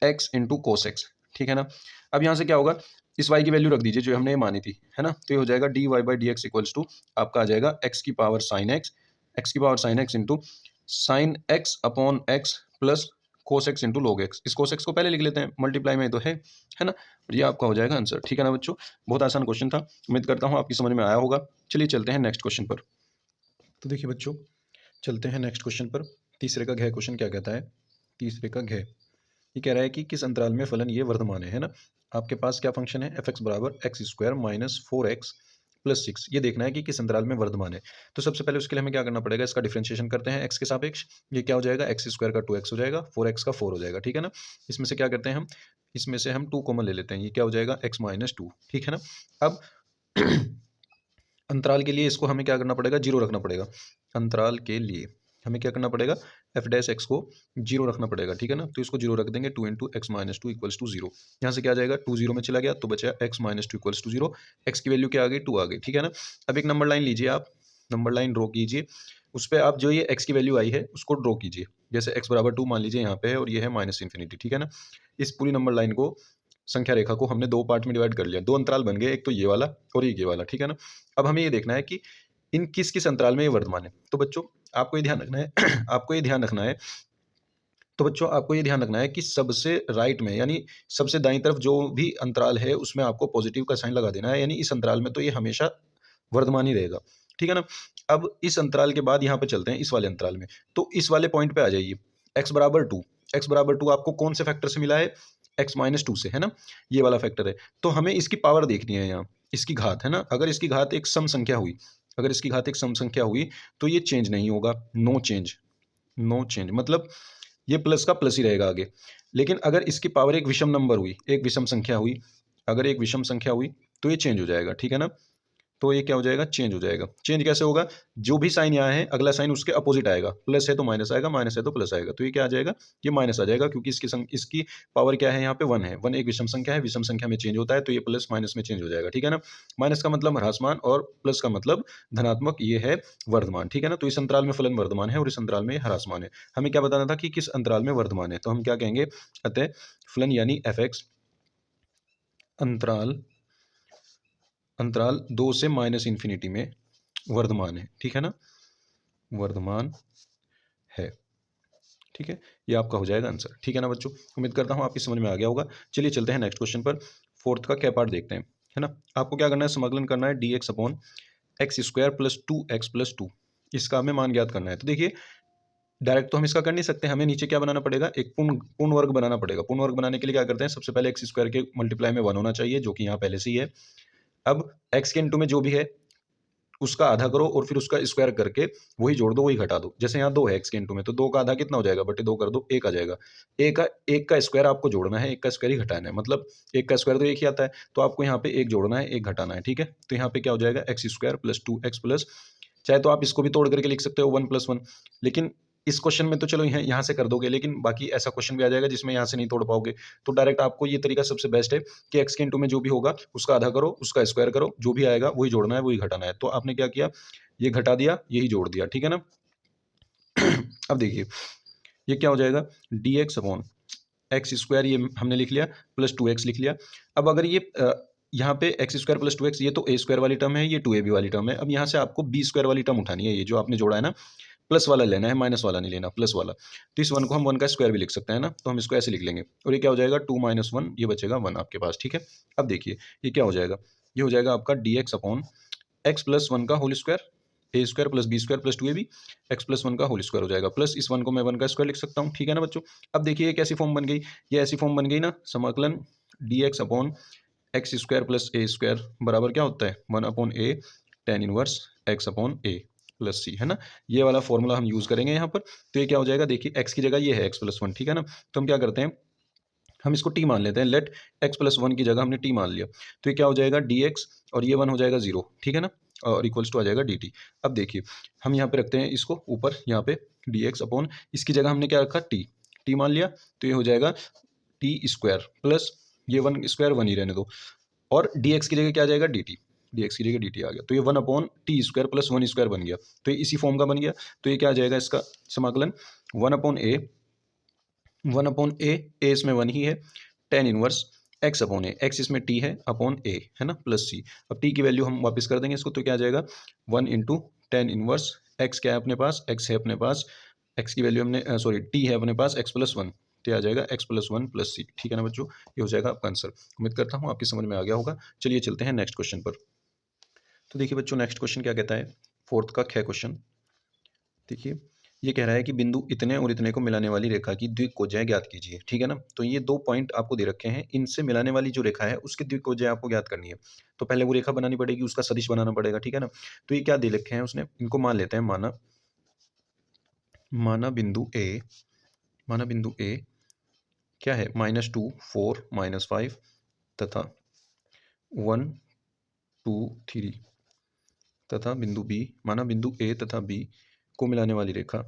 x into cos x, ठीक है ना। अब यहाँ से क्या होगा, इस y की वैल्यू रख दीजिए जो हमने मानी थी, है ना। तो ये हो जाएगा dy/dx इक्वल्स टू आपका आ जाएगा x की power sin x into sine x upon x plus cos x into log x. इस कोस एक्स को पहले लिख लेते हैं, मल्टीप्लाई में तो है ना। और ये आपका हो जाएगा आंसर, ठीक है ना बच्चों। बहुत आसान क्वेश्चन था, उम्मीद करता हूँ आपकी समझ में आया होगा। चलिए चलते हैं नेक्स्ट क्वेश्चन पर। तो देखिए बच्चों, चलते हैं नेक्स्ट क्वेश्चन पर। तीसरे का घ क्वेश्चन क्या कहता है, तीसरे का घ ये कह रहा है कि किस अंतराल में फलन ये वर्धमान है ना। आपके पास क्या फंक्शन है, f(x) बराबर x² माइनस 4x प्लस 6, ये देखना है कि किस अंतराल में वर्धमान है। तो सबसे पहले उसके लिए हमें क्या करना पड़ेगा, इसका डिफरेंशिएशन करते हैं x के सापेक्ष। ये क्या हो जाएगा, x² का 2x हो जाएगा, 4x का 4 हो जाएगा, ठीक है ना। इसमें से क्या करते हैं हम, इसमें से हम 2 कॉमन ले लेते हैं, ये क्या हो जाएगा x माइनस 2, ठीक है ना। अब अंतराल के लिए इसको हमें क्या करना पड़ेगा, 0 रखना पड़ेगा। अंतराल के लिए हमें क्या करना पड़ेगा, f(x) को 0 रखना पड़ेगा, ठीक है ना। तो इसको 0 रख देंगे, 2 into x minus 2 equals to 0। यहाँ से क्या आ जाएगा, 2 0 में चला गया तो बचा x minus 2 equals to 0। X की वैल्यू क्या आ गई, 2 आ गई, ठीक है ना। अब एक नंबर लाइन लीजिए, आप नंबर लाइन ड्रॉ कीजिए, उस पर आप जो ये x की वैल्यू आई है उसको ड्रॉ कीजिए। जैसे x बराबर 2 मान लीजिए यहाँ पे है, और ये है -∞, ठीक है ना। इस पूरी नंबर लाइन को, संख्या रेखा को हमने 2 पार्ट में डिवाइड कर लिया, 2 अंतराल बन गए, एक तो ये वाला और ये वाला, ठीक है ना। अब हमें ये देखना है कि इन किस किस अंतराल में ये वर्धमान है। तो बच्चों आपको ये ध्यान रखना है आपको ये ध्यान रखना है, तो बच्चों आपको ये ध्यान रखना है कि सबसे राइट में, यानी सबसे दाईं तरफ जो भी अंतराल है उसमें आपको पॉजिटिव का साइन लगा देना है, यानी इस अंतराल में तो ये हमेशा वर्धमान ही रहेगा, ठीक है ना। अब इस अंतराल के बाद यहाँ पे चलते हैं इस वाले अंतराल में। तो इस वाले पॉइंट पे आ जाइए, x बराबर 2, आपको कौन से फैक्टर से मिला है, x माइनस 2 से, है ना, ये वाला फैक्टर है। तो हमें इसकी पावर देखनी है यहाँ, इसकी घात, है ना। अगर इसकी घात एक सम संख्या हुई, तो ये चेंज नहीं होगा, नो चेंज, मतलब ये प्लस का प्लस ही रहेगा आगे। लेकिन अगर इसकी पावर एक विषम नंबर हुई, एक विषम संख्या हुई, अगर एक विषम संख्या हुई तो ये चेंज हो जाएगा, ठीक है ना। तो ये क्या हो जाएगा, चेंज हो जाएगा। चेंज कैसे होगा, जो भी साइन यहाँ है अगला साइन उसके अपोजिट आएगा, प्लस है तो माइनस आएगा, माइनस है तो प्लस आएगा। तो ये क्या आ जाएगा, ये माइनस आ जाएगा, क्योंकि इसकी पावर क्या है यहाँ पे 1 है। 1 एक विषम संख्या है, विषम संख्या में चेंज होता है तो ये प्लस माइनस में चेंज हो जाएगा, ठीक है ना। माइनस का मतलब ह्रासमान और प्लस का मतलब धनात्मक, ये है वर्धमान, ठीक है ना। तो इस अंतराल में फलन वर्धमान है और इस अंतराल में ह्रासमान है। हमें क्या बताना था कि किस अंतराल में वर्धमान है, तो हम क्या कहेंगे, अतः फलन यानी f(x) अंतराल अंतराल 2 से माइनस इन्फिनिटी में वर्धमान है, ठीक है ना, वर्धमान है, ठीक है। ये आपका हो जाएगा आंसर, ठीक है ना बच्चों। उम्मीद करता हूँ आपकी समझ में आ गया होगा। चलिए चलते हैं नेक्स्ट क्वेश्चन पर। फोर्थ का क्या पार्ट देखते हैं, है ना। आपको क्या करना है, समाकलन करना है dx upon x square plus 2x plus 2, इसका हमें मान ज्ञात करना है। तो देखिए डायरेक्ट तो हम इसका कर नहीं सकते, हमें नीचे क्या बनाना पड़ेगा, एक पूर्ण वर्ग बनाना पड़ेगा। पूर्ण वर्ग बनाने के लिए क्या करते हैं, सबसे पहले एक्स स्क्वायर के मल्टीप्लाई में 1 होना चाहिए, जो कि यहाँ पहले से ही है। अब एक्स के इंटू में जो भी है उसका आधा करो और फिर उसका स्क्वायर करके वही जोड़ दो, वही घटा दो। जैसे यहाँ 2 है एक्स के इंटू में, तो 2 का आधा कितना हो जाएगा, बटे 2 कर दो, 1 आ जाएगा। एक का स्क्वायर आपको जोड़ना है, एक का स्क्वायर ही घटाना है, मतलब एक का स्क्वायर तो एक ही आता है, तो आपको यहाँ पे एक जोड़ना है, एक घटाना है, ठीक है। तो यहाँ पे क्या हो जाएगा, x square plus 2x plus, चाहे तो आप इसको भी तोड़ करके लिख सकते हो 1 + 1, लेकिन इस क्वेश्चन में तो चलो यहाँ से कर दोगे, लेकिन बाकी ऐसा क्वेश्चन भी आ जाएगा जिसमें यहाँ से नहीं तोड़ पाओगे। तो डायरेक्ट आपको ये तरीका सबसे बेस्ट है कि एक्स के इंटू में जो भी होगा उसका आधा करो, उसका स्क्वायर करो, जो भी आएगा वही जोड़ना है, वही घटाना है। तो आपने क्या किया, ये घटा दिया, यही जोड़ दिया, ठीक है ना। अब देखिए ये क्या हो जाएगा, dx अपॉन एक्स स्क्वायर, ये हमने लिख लिया, प्लस 2x लिख लिया। अब अगर ये यहाँ पे एक्स स्क्वायर प्लस 2x, ये तो a स्क्वायर वाली टर्म है, ये 2ab वाली टर्म है। अब यहाँ से आपको b स्क्वायर वाली टर्म उठानी है, ये जो आपने जोड़ा है ना, प्लस वाला लेना है, माइनस वाला नहीं लेना, प्लस वाला। तो इस 1 को हम 1 का स्क्वायर भी लिख सकते हैं ना, तो हम इसको ऐसे लिख लेंगे और ये क्या हो जाएगा 2 - 1, ये बचेगा 1 आपके पास, ठीक है। अब देखिए ये क्या हो जाएगा, ये हो जाएगा आपका dx अपॉन एक्स प्लस 1 का whole square, a square plus b square plus 2ab, x plus 1 का होल स्क्वायर हो जाएगा, प्लस इस 1 को मैं 1 का स्क्वायर लिख सकता हूँ, ठीक है ना बच्चों। अब देखिए ये कैसी फॉर्म बन गई, ये ऐसी फॉर्म बन गई ना, समाकलन dx upon x square plus a square बराबर क्या होता है, 1 upon a tan inverse x upon a plus c, है ना। ये वाला फॉर्मूला हम यूज करेंगे यहाँ पर। तो ये क्या हो जाएगा, देखिए एक्स की जगह ये है एक्स प्लस 1, ठीक है ना। तो हम क्या करते हैं, हम इसको t मान लेते हैं, लेट एक्स प्लस 1 की जगह हमने t मान लिया। तो ये क्या हो जाएगा dx, और ये 1 हो जाएगा 0, ठीक है ना, और इक्वल्स टू आ जाएगा dt। अब देखिए हम यहाँ पे रखते हैं इसको ऊपर, यहाँ पे dx अपॉन, इसकी जगह हमने क्या रखा, t मान लिया, तो ये हो जाएगा t स्क्वायर प्लस ये 1 स्क्वायर 1 ही रहने दो, और dx की जगह क्या आ जाएगा dt, dx की जगह dt आ गया, तो ये 1 upon T square plus 1 square बन गया। तो ये इसी फॉर्म का बन गया। तो ये क्या आ जाएगा, इसका समाकलन 1 अपॉन ए, 1 अपॉन ए इसमें 1 ही है, tan इनवर्स एक्स अपॉन ए, एक्स इसमें टी है, अपॉन ए है ना, प्लस सी। अब टी की वैल्यू हम वापस कर देंगे इसको, तो क्या आ जाएगा 1 इंटू टेन इनवर्स एक्स, क्या है अपने पास, एक्स है अपने पास, एक्स की वैल्यू हमने सॉरी टी है अपने पास, एक्स प्लस 1, तो आ जाएगा एक्स प्लस 1 प्लस सी, ठीक है ना बच्चों। ये हो जाएगा आपका आंसर। उम्मीद करता हूँ आपकी समझ में आ गया होगा। चलिए चलते हैं नेक्स्ट क्वेश्चन पर। तो देखिए बच्चों नेक्स्ट क्वेश्चन क्या कहता है, फोर्थ का ख क्वेश्चन। देखिए ये कह रहा है कि बिंदु इतने और इतने को मिलाने वाली रेखा की द्विकोणीय ज्ञात कीजिए, ठीक है ना। तो ये 2 पॉइंट आपको दे रखे हैं, इनसे मिलाने वाली जो रेखा है उसकी द्विकोणीय आपको ज्ञात करनी है। तो पहले वो रेखा बनानी पड़ेगी, उसका सदिश बनाना पड़ेगा, ठीक है ना। तो ये क्या दे रखे हैं उसने, इनको मान लेते हैं, माना बिंदु ए क्या है, -2 4 -5 तथा 1 2 3 तथा बिंदु बी, माना बिंदु ए तथा बी को मिलाने वाली रेखा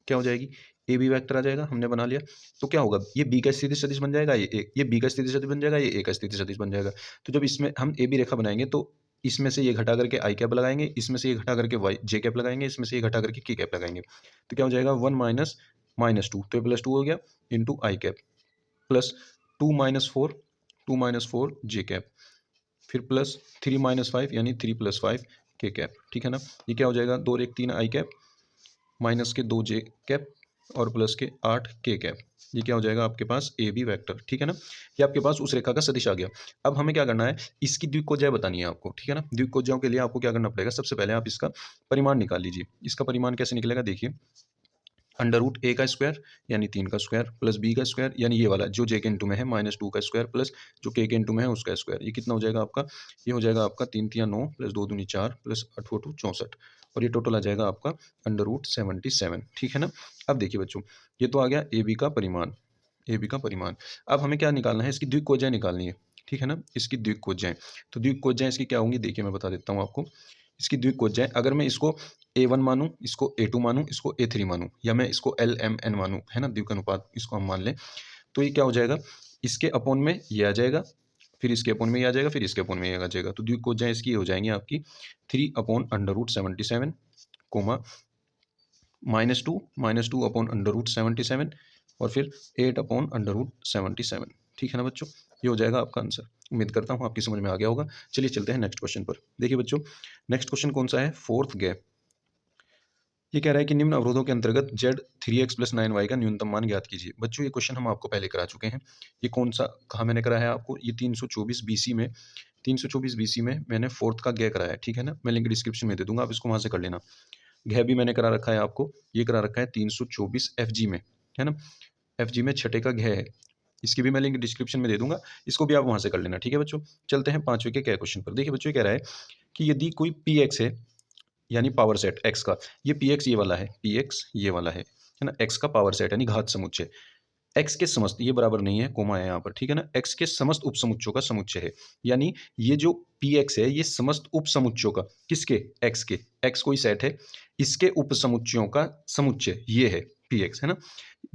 क्या हो जाएगी, ए बी वेक्टर आ जाएगा, हमने बना लिया। तो क्या होगा, ये बी का स्थिति सदिश बन जाएगा, ये बी का स्थिति सदिश बन जाएगा, ये ए का स्थिति सदिश बन जाएगा। तो जब इसमें हम ए बी रेखा बनाएंगे तो इसमें से ये घटा करके आई कैप लगाएंगे, इसमें से ये घटा करके वाई जे कैप लगाएंगे, इसमें से ये घटा करके के कैप लगाएंगे। तो क्या हो जाएगा 1 माइनस -2, तो प्लस 2 हो गया, इंटू आई कैप, प्लस 2 - 4 जे कैप, फिर प्लस 3 - 5 यानी 3 + 5 के कैप, ठीक है ना। ये क्या हो जाएगा 2 और 1 3 आई कैप, माइनस के 2 जे कैप और प्लस के 8 के कैप। ये क्या हो जाएगा आपके पास ए बी वैक्टर, ठीक है ना। ये आपके पास उस रेखा का सदिश आ गया। अब हमें क्या करना है, इसकी द्विकोणीय बतानी है आपको, ठीक है ना। द्विकोणीय के लिए आपको क्या करना पड़ेगा, सबसे पहले आप इसका परिमाण निकाल लीजिए। इसका परिमाण कैसे निकलेगा, देखिए √a का स्क्वायर यानी 3 का स्क्वायर, प्लस b का स्क्वायर यानी ये वाला जो j के इंटू में है -2 का स्क्वायर, प्लस जो k के इंटू में है उसका स्क्वायर। ये कितना हो जाएगा आपका, ये हो जाएगा आपका 3 × 9 प्लस 2 दूनी 4 प्लस 8 × 2 64, और ये टोटल आ जाएगा आपका √77, ठीक है ना। अब देखिए बच्चों ये तो आ गया ए बी का परिमाण, ए बी का परिमाण। अब हमें क्या निकालना है, इसकी द्विकोज्याएँ निकालनी है, ठीक है ना? इसकी द्विकोज्याएँ, तो द्विकोज्याएँ इसकी क्या होंगी देखिए मैं बता देता हूँ आपको। इसकी द्विकोज्याएँ अगर मैं इसको A1 मानूँ, इसको A2 मानूँ, इसको A3 मानूँ या मैं इसको LMN मानूँ, है ना? द्विक अनुपात इसको हम मान लें, तो ये क्या हो जाएगा, इसके अपॉन में ये आ जाएगा, फिर इसके अपॉन में ये आ जाएगा, फिर इसके अपॉन में ये आ जाएगा। तो द्विकोज्याएँ इसकी ये हो जाएँगी आपकी 3/√77 कोमा -2 अपॉन √77 और फिर 8/√77। ठीक है ना बच्चों? ये हो जाएगा आपका आंसर। उम्मीद करता हूँ आपकी समझ में आ गया होगा। चलिए चलते हैं नेक्स्ट क्वेश्चन पर। देखिए बच्चों, नेक्स्ट क्वेश्चन कौन-सा है? Fourth gap. ये कह रहा है कि निम्न अवरोधों के अंतर्गत Z 3x + 9y का न्यूनतम मान ज्ञात कीजिए। बच्चों ये क्वेश्चन हम आपको पहले करा चुके हैं। ये कौन-सा कहाँ मैंने कराया है आपको? ये 324 बीसी में 324 बीसी में मैंने फोर्थ का ग कराया है, ठीक है ना? मैं लिंक डिस्क्रिप्शन में दे दूँगा, आप इसको वहाँ से कर लेना। घ भी मैंने करा रखा है आपको, ये करा रखा है 324 एफजी में, है ना? एफजी में छठे का घ है। इसकी भी मैं लिंक डिस्क्रिप्शन में दे दूँगा, इसको भी आप वहाँ से कर लेना, ठीक है बच्चों? चलते हैं 5वें के क क्वेश्चन पर। देखिए बच्चों, ये कह रहा है कि यदि कोई पीएक्स है, यानी पावर सेट एक्स का, ये पीएक्स ये वाला है, पीएक्स ये वाला है ना? एक्स का पावर सेट यानी घात समुच्चय। एक्स के समस्त, ये बराबर नहीं है, कोमा है यहाँ पर, ठीक है ना? एक्स के समस्त उपसमुच्चयों का समुच्चय है। यानी ये जो पीएक्स है, ये समस्त उपसमुच्चयों का, किसके? एक्स के। एक्स कोई सेट है, इसके उपसमुच्चयों का समुच्चय ये है पीएक्स, है ना?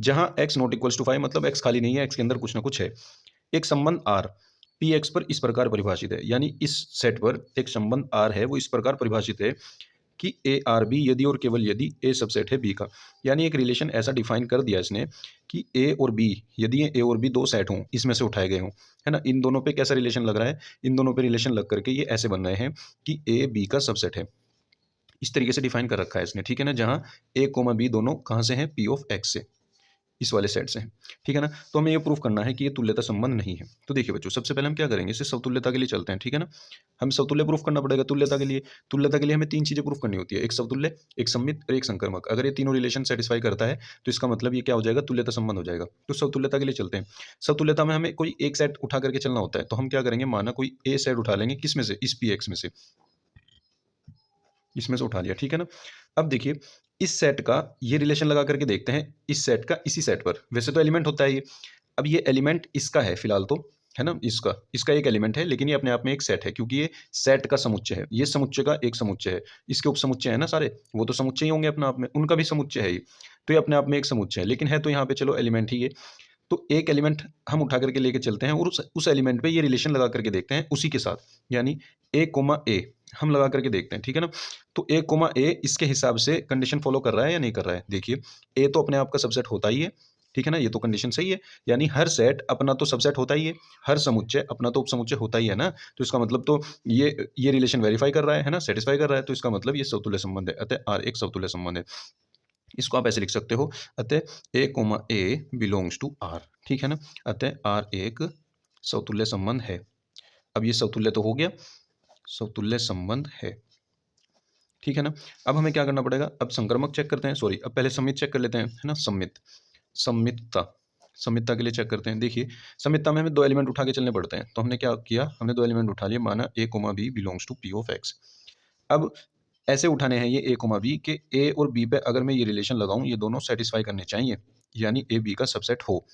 जहाँ एक्स नॉट इक्वल्स टू 5 मतलब एक्स खाली नहीं है, एक्स के अंदर कुछ ना कुछ है। एक संबंध आर पी एक्स पर इस प्रकार परिभाषित है, यानी इस सेट पर एक संबंध आर है, वो इस प्रकार परिभाषित है कि ए आर बी यदि और केवल यदि ए सबसेट है बी का। यानी एक रिलेशन ऐसा डिफाइन कर दिया इसने कि ए और बी, यदि ये ए और बी दो सेट हों, इसमें से उठाए गए हों, है ना? इन दोनों पे कैसा रिलेशन लग रहा है? इन दोनों पे रिलेशन लग करके ये ऐसे बन रहे हैं कि ए बी का सबसेट है। इस तरीके से डिफाइन कर रखा है इसने, ठीक है ना? जहाँ ए कोमा बी दोनों कहाँ से हैं? पी ऑफ एक्स से, इस वाले सेट से, ठीक है ना? तो हमें ये प्रूफ करना है कि ये तुल्यता संबंध नहीं है। तो देखिए बच्चों, सबसे पहले हम क्या करेंगे, इसे समतुल्यता के लिए चलते हैं, ठीक है ना? हम समतुल्य प्रूफ करना पड़ेगा तुल्यता के लिए। तुल्यता के लिए हमें 3 चीज़ें प्रूफ करनी होती है, एक समतुल्य, एक सममित और एक संकर्मक। अगर ये तीनों रिलेशन सैटिस्फाई करता है, तो इसका मतलब ये क्या हो जाएगा? तुल्यता संबंध हो जाएगा। तो समतुल्यता के लिए चलते हैं। समतुल्यता में हमें कोई एक सेट उठा करके चलना होता है, तो हम क्या करेंगे, माना कोई ए सेट उठा लेंगे, किसमें से? इस पी एक्स में से। इसमें से उठा लिया, ठीक है ना? अब देखिए, इस सेट का ये रिलेशन लगा करके देखते हैं, इस सेट का इसी सेट पर। वैसे तो एलिमेंट होता है ये। अब ये एलिमेंट इसका है फिलहाल तो, है ना? इसका एक एलिमेंट है, लेकिन ये अपने आप में एक सेट है, क्योंकि ये सेट का समुच्चय है। ये समुच्चय का एक समुच्चय है। इसके उपसमुच्चय है ना सारे, वो तो समुच्चय ही होंगे अपने आप में, उनका भी समुच्चय है ये। तो ये अपने आप में एक समुच्चय है, लेकिन है तो यहाँ पे चलो एलिमेंट ही ये। तो एक एलिमेंट हम उठा करके लेके चलते हैं और उस एलिमेंट पे ये रिलेशन लगा करके देखते हैं उसी के साथ, यानी ए कोमा ए हम लगा करके देखते हैं, ठीक है ना? तो ए कोमा ए इसके हिसाब से कंडीशन फॉलो कर रहा है या नहीं कर रहा है? देखिए, ए तो अपने आप का सबसेट होता ही है, ठीक है ना? ये तो कंडीशन सही है, यानी हर सेट अपना तो सबसेट होता ही है, हर समुच्चय अपना तो उपसमुच्चय होता ही है ना? तो इसका मतलब तो ये रिलेशन वेरीफाई कर रहा है ना? सेटिस्फाई कर रहा है, तो इसका मतलब ये समतुल्य संबंध है, अतः आर एक समतुल्य संबंध है। इसको आप ऐसे लिख सकते हो, अतः a comma a belongs to R, ठीक है ना? अतः आर एक समतुल्य संबंध है। अब ये समतुल्य तो हो गया, समतुल्य संबंध है, ठीक है ना? अब हमें क्या करना पड़ेगा? अब संक्रामक चेक करते हैं, सॉरी, अब पहले सम्मित चेक कर लेते हैं, है ना? सम्मितता, सम्मितता के लिए चेक करते हैं। देखिए, सम्मितता में हमें दो एलिमेंट उठा के चलने पड़ते हैं, तो हमने क्या किया, हमने दो एलिमेंट उठा लिए, माना a comma b belongs to P of x. अब ऐसे उठाने हैं ये ए कोमा बी के ए और बी पे अगर मैं ये रिलेशन लगाऊं, ये दोनों सेटिस्फाई करने चाहिए, यानी ए बी का सबसेट हो।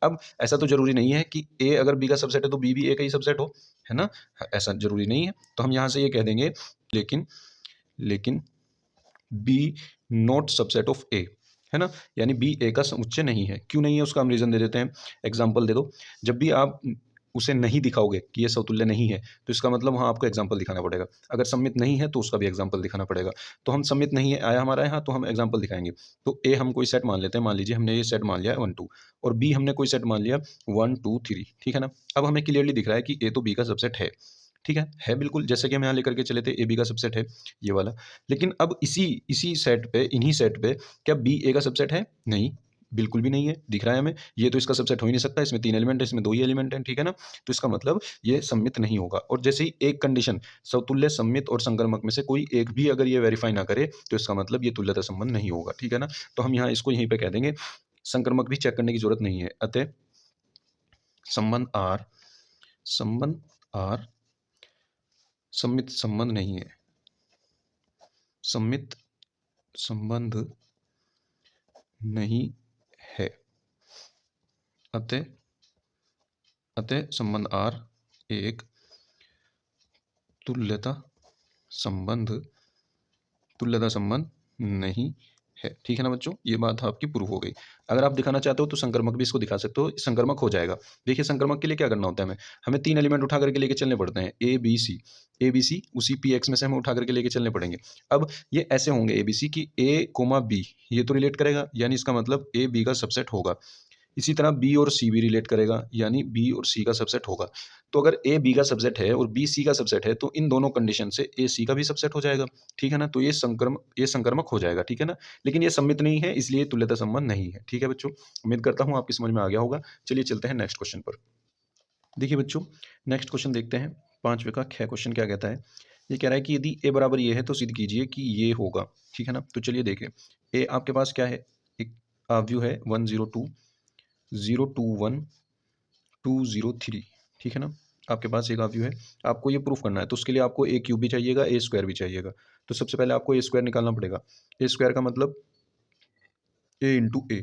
अब ऐसा तो जरूरी नहीं है कि ए अगर बी का सबसेट है तो बी भी ए का ही सबसेट हो, है ना? ऐसा जरूरी नहीं है, तो हम यहाँ से ये कह देंगे, लेकिन लेकिन बी नॉट सबसेट ऑफ ए, है ना? यानी बी ए का समुच्चय नहीं है। क्यों नहीं है उसका हम रीजन दे देते हैं, एग्जाम्पल दे दो। जब भी आप उसे नहीं दिखाओगे कि ये समतुल्य नहीं है, तो इसका मतलब वहाँ आपको एग्जाम्पल दिखाना पड़ेगा। अगर सम्मित नहीं है तो उसका भी एग्जाम्पल दिखाना पड़ेगा। तो हम सम्मित नहीं है आया हमारा यहाँ, तो हम एग्जाम्पल दिखाएंगे। तो ए हम कोई सेट मान लेते हैं, मान लीजिए हमने ये सेट मान लिया 1 2, और बी हमने कोई सेट मान लिया 1 2 3, ठीक है ना? अब हमें क्लियरली दिख रहा है कि ए तो बी का सबसेट है, है बिल्कुल, जैसे कि हम यहाँ लेकर के चले थे, ए बी का सबसेट है ये वाला। लेकिन अब इसी इसी सेट पे, इन्हीं सेट पे क्या बी ए का सबसेट है? नहीं, बिल्कुल भी नहीं है, दिख रहा है हमें। ये तो इसका सबसेट हो ही नहीं सकता, इसमें 3 एलिमेंट है, इसमें 2 ही एलिमेंट हैं, ठीक है ना? तो इसका मतलब ये सम्मित नहीं होगा। और जैसे ही एक कंडीशन समतुल्य, सम्मित और संकर्मक में से कोई एक भी अगर ये वेरीफाई ना करे, तो इसका मतलब ये तुल्यता संबंध नहीं होगा, ठीक है ना? तो हम यहाँ इसको यहीं पे कह देंगे, संकर्मक भी चेक करने की जरूरत नहीं है। अतः संबंध आर सम्मित संबंध नहीं है, सम्मित संबंध नहीं है, अतः अतः संबंध आर एक तुल्यता संबंध तुल्यता संबंध नहीं है। ठीक है ना बच्चों, ये बात आपकी प्रूव हो गई। अगर आप दिखाना चाहते हो तो संक्रमक भी इसको दिखा सकते हो, संक्रमक हो जाएगा। देखिए संक्रमक के लिए क्या करना होता है, हमें हमें 3 एलिमेंट उठा करके लेके चलने पड़ते हैं, ए बी सी उसी पी एक्स में से हमें उठा करके लेके चलने पड़ेंगे। अब ये ऐसे होंगे ए बी सी की ए कोमा बी, ये तो रिलेट करेगा, यानी इसका मतलब ए बी का सबसेट होगा। इसी तरह बी और सी भी रिलेट करेगा, यानी बी और सी का सबसेट होगा। तो अगर ए बी का सबसेट है और बी सी का सबसेट है तो इन दोनों कंडीशन से ए सी का भी सबसेट हो जाएगा। ठीक है ना, तो ये संक्रमक हो जाएगा। ठीक है ना, लेकिन ये सम्मित नहीं है, इसलिए तुल्यता संबंध नहीं है। ठीक है बच्चों, उम्मीद करता हूँ आपकी समझ में आ गया होगा। चलिए चलते हैं नेक्स्ट क्वेश्चन पर। देखिए बच्चों, नेक्स्ट क्वेश्चन देखते हैं। 5वें का ख क्वेश्चन क्या कहता है। ये कह रहा है कि यदि ए बराबर ये है तो सिद्ध कीजिए कि ये होगा। ठीक है ना, तो चलिए देखें। ए आपके पास क्या है, एक आव्यूह है 102 021 203। ठीक है ना, आपके पास एक आव्यूह है, आपको ये प्रूफ करना है, तो उसके लिए आपको ए क्यूब भी चाहिएगा, ए स्क्वायर भी चाहिएगा। तो सबसे पहले आपको ए स्क्वायर निकालना पड़ेगा। ए स्क्वायर का मतलब ए इंटू ए,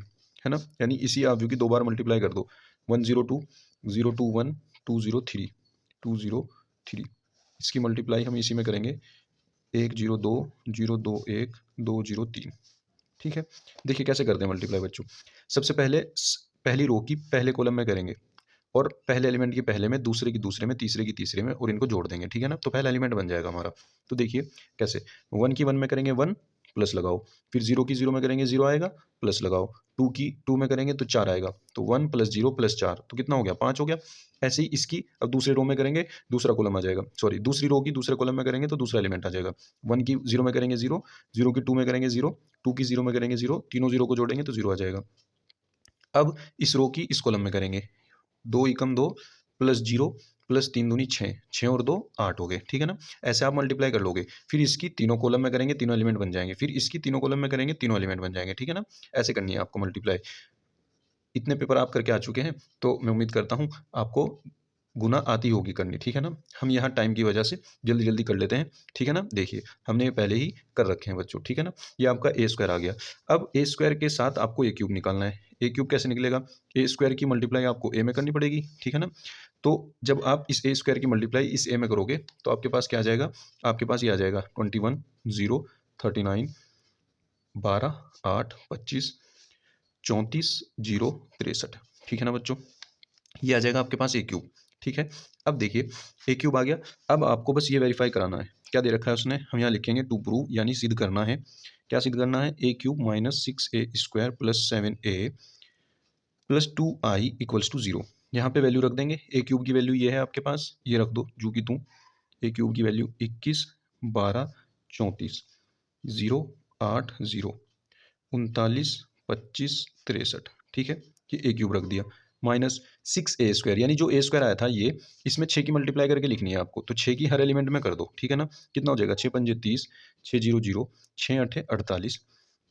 है ना, यानी इसी आव्यूह की 2 बार मल्टीप्लाई कर दो। 102 021 203 203, इसकी मल्टीप्लाई हम इसी में करेंगे 102 021 203। ठीक है, देखिए कैसे करते हैं मल्टीप्लाई बच्चों। सबसे पहले पहली रो की पहले कॉलम में करेंगे, और पहले एलिमेंट की पहले में, दूसरे की दूसरे में, तीसरे की तीसरे में, और इनको जोड़ देंगे। ठीक है ना, तो पहला एलिमेंट बन जाएगा हमारा। तो देखिए कैसे, 1 की 1 में करेंगे 1 प्लस लगाओ, फिर 0 की 0 में करेंगे 0 आएगा प्लस लगाओ, 2 की 2 में करेंगे तो 4 आएगा, तो 1 प्लस 0 प्लस 4 तो कितना हो गया, 5 हो गया। ऐसे ही इसकी अब दूसरे रो में करेंगे, दूसरा कॉलम आ जाएगा, सॉरी दूसरी रो की दूसरे कॉलम में करेंगे तो दूसरा एलिमेंट आ जाएगा। 1 की 0 में करेंगे 0, 0 की 2 में करेंगे 0, 2 की 0 में करेंगे 0, तीनों 0 को जोड़ेंगे तो 0 आ जाएगा। अब इस रो की इस कॉलम में करेंगे, 2 एकम 2 प्लस 0 प्लस 3 दूनी 6, 6 और 2 8 हो गए। ठीक है ना, ऐसे आप मल्टीप्लाई कर लोगे। फिर इसकी तीनों कॉलम में करेंगे, तीनों एलिमेंट बन जाएंगे, फिर इसकी तीनों कॉलम में करेंगे, तीनों एलिमेंट बन जाएंगे। ठीक है ना, ऐसे करनी है आपको मल्टीप्लाई। इतने पेपर आप करके आ चुके हैं, तो मैं उम्मीद करता हूँ आपको गुना आती होगी करनी। ठीक है ना, हम यहाँ टाइम की वजह से जल्दी जल्दी कर लेते हैं। ठीक है ना, देखिए हमने ये पहले ही कर रखे हैं बच्चों। ठीक है ना, ये आपका ए स्क्वायर आ गया। अब ए स्क्वायर के साथ आपको ए क्यूब निकालना है। ए क्यूब कैसे निकलेगा, ए स्क्वायर की मल्टीप्लाई आपको ए में करनी पड़ेगी। ठीक है ना, तो जब आप इस ए स्क्वायर की मल्टीप्लाई इस ए में करोगे तो आपके पास क्या आ जाएगा, आपके पास ये आ जाएगा 21 0 39 12 8 25 34 0 63। ठीक है ना बच्चों, ये आ जाएगा आपके पास ए क्यूब। ठीक है, अब देखिए ए क्यूब आ गया। अब आपको बस ये वेरीफाई कराना है, क्या दे रखा है उसने, हम यहाँ लिखेंगे टू प्रूव, यानी सिद्ध करना है। क्या सिद्ध करना है, a cube minus 6a square plus 7a plus 2i equals to 0। यहाँ पे वैल्यू रख देंगे, ए क्यूब की वैल्यू ये है आपके पास, ये रख दो जू की तू। ए क्यूब की वैल्यू 21 12 34 0 8 0 39 25 63। ठीक है, ये ए क्यूब रख दिया, माइनस 6a स्क्वायर, यानी जो ए स्क्वायर आया था ये, इसमें 6 की मल्टीप्लाई करके लिखनी है आपको, तो 6 की हर एलिमेंट में कर दो। ठीक है ना, कितना हो जाएगा, 6 पंजे 30, 6 0 0, 6 अठे 48,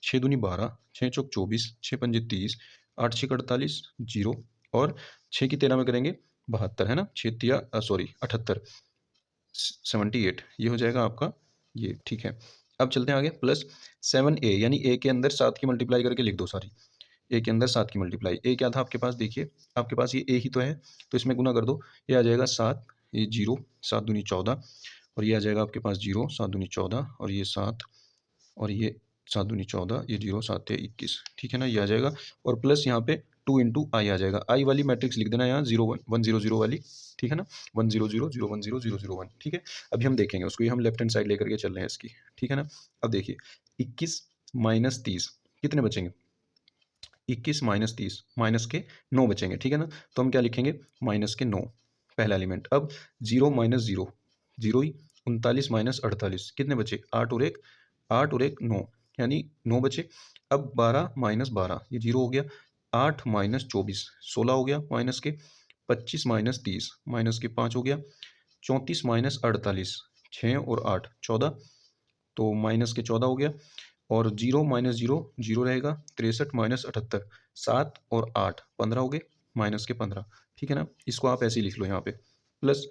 6 दूनी 12, 6 चौक 24, 6 पंजे 30, 8 6 48 0, और 6 की 13 में करेंगे 72, है ना, 6 तिया सॉरी 78 78, ये हो जाएगा आपका ये। ठीक है, अब चलते हैं आगे, प्लस 7a, यानी ए के अंदर 7 की मल्टीप्लाई करके लिख दो सारी। ए के अंदर 7 की मल्टीप्लाई, ए क्या था आपके पास, देखिए आपके पास ये ए ही तो है, तो इसमें गुना कर दो, ये आ जाएगा 7, ये 0 7 दूनी 14, और ये आ जाएगा आपके पास 0 7 दूनी 14, और ये 7, और ये 7 दूनी 14, ये 0 7 या 21। ठीक है ना, ये आ जाएगा, और प्लस यहाँ पे 2 इंटू आई आ जाएगा, आई वाली मैट्रिक्स लिख देना यहाँ 0 1 1 0 0 वाली। ठीक है ना, 1 0 0 0 1 0 0 0 1। ठीक है, अभी हम देखेंगे उसको, ये हम लेफ्ट हैंड साइड लेकर के चल रहे हैं इसकी। ठीक है ना, अब देखिए 21 माइनस 30 कितने बचेंगे, 21 माइनस 30 माइनस के 9 बचेंगे। ठीक है ना, तो हम क्या लिखेंगे, माइनस के 9 पहला एलिमेंट। अब 0 माइनस 0 0 ही, 39 माइनस 48 कितने बचे, 8 और 1 8 और 1 9, यानी 9 बचे। अब 12 माइनस 12, ये 0 हो गया, 8 माइनस 24 16 हो गया माइनस के, 25 माइनस 30 माइनस के 5 हो गया, 34 माइनस 48 6 और 8 14, तो माइनस के 14 हो गया, और 0 माइनस 0 0 रहेगा, 63 माइनस 78 7 और 8 15 हो गए, माइनस के 15। ठीक है ना, इसको आप ऐसे ही लिख लो यहाँ पे, प्लस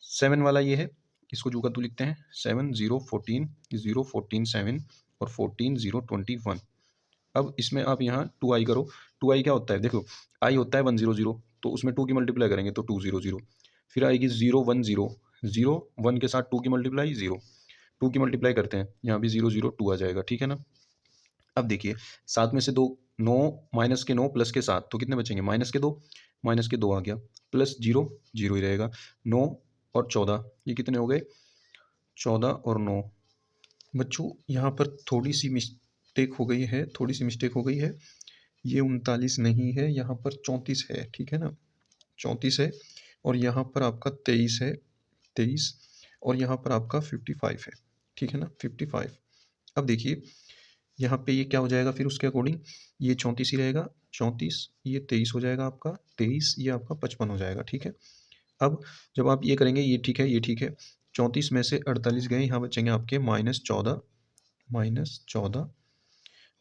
7 वाला ये है, इसको जू का तू लिखते हैं, 7 0 14 0 14 7 और 14 0 21। अब इसमें आप यहाँ 2i करो। 2i क्या होता है देखो, i होता है 100, तो उसमें 2 की मल्टीप्लाई करेंगे तो 200, फिर आएगी 010, 1 के साथ 2 की मल्टीप्लाई 0, 2 की मल्टीप्लाई करते हैं, यहाँ भी 002 आ जाएगा, ठीक है ना। अब देखिए 7 में से 2, 9 माइनस के 9 प्लस के 7, तो कितने बचेंगे, माइनस के 2 आ गया, प्लस 0 0 ही रहेगा। 9 और 14 ये कितने हो गए, 14 और 9। बच्चों यहाँ पर थोड़ी सी मिस्टेक हो गई है, ये 39 नहीं है, यहाँ पर 34 है, ठीक है ना, 34 है, और यहाँ पर आपका 23 है, 23, और यहाँ पर आपका 55 है, ठीक है ना, 55। अब देखिए यहाँ पे ये क्या हो जाएगा, फिर उसके अकॉर्डिंग ये 34 ही रहेगा, 34, ये 23 हो जाएगा आपका, 23, ये आपका 55 हो जाएगा, ठीक है। अब जब आप ये करेंगे, ये ठीक है, ये ठीक है, 34 में से 48 गए, यहाँ बचेंगे आपके -14,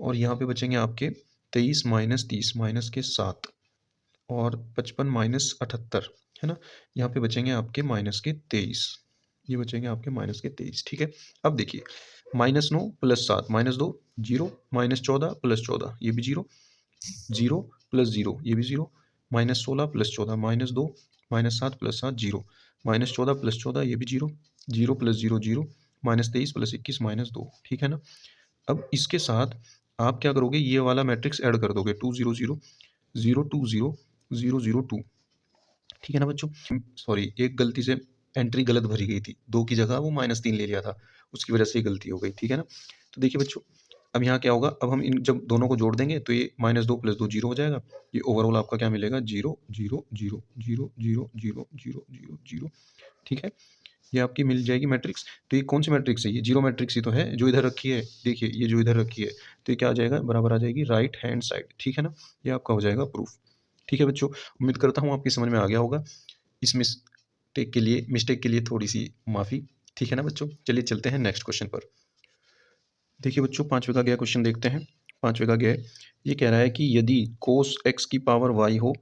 और यहाँ पे बचेंगे आपके 23 - 30 माइनस के 7, और 55 - 78, है ना, यहाँ पे बचेंगे आपके -23, ये बचेंगे आपके -23, ठीक है। अब देखिए -9 + 7 -2 0, -14 + 14 ये भी 0, 0 + 0 ये भी 0, -16 + 14 -2, -7 + 7 0, -14 + 14 ये भी 0, 0 + 0 0, -23 + 21 -2, ठीक है ना। अब इसके साथ आप क्या करोगे, ये वाला मैट्रिक्स ऐड कर दोगे, 2 0 0 0 2 0 0 0 2, ठीक है ना बच्चों। सॉरी, एक गलती से एंट्री गलत भरी गई थी, 2 की जगह वो -3 ले लिया था, उसकी वजह से ये गलती हो गई, ठीक है ना। तो देखिए बच्चों, अब यहाँ क्या होगा, अब हम इन जब दोनों को जोड़ देंगे तो ये -2 + 2 0 हो जाएगा, ये ओवरऑल आपका क्या मिलेगा, 0 0 0 0 0 0 0 0 0, ठीक है। ये आपकी मिल जाएगी मैट्रिक्स। तो ये कौन सी मैट्रिक्स है, ये जीरो मैट्रिक्स ही तो है जो इधर रखी है, देखिए ये जो इधर रखी है, तो ये क्या आ जाएगा, बराबर आ जाएगी राइट हैंड साइड, ठीक है ना। ये आपका हो जाएगा प्रूफ, ठीक है बच्चों। उम्मीद करता हूँ आपकी समझ में आ गया होगा। इस मिस्टेक के लिए थोड़ी सी माफ़ी, ठीक है ना बच्चों। चलिए चलते हैं नेक्स्ट क्वेश्चन पर। देखिए बच्चों, 5वें का गया क्वेश्चन देखते हैं। 5वें का गया है, ये कह रहा है कि यदि cos x की पावर y हो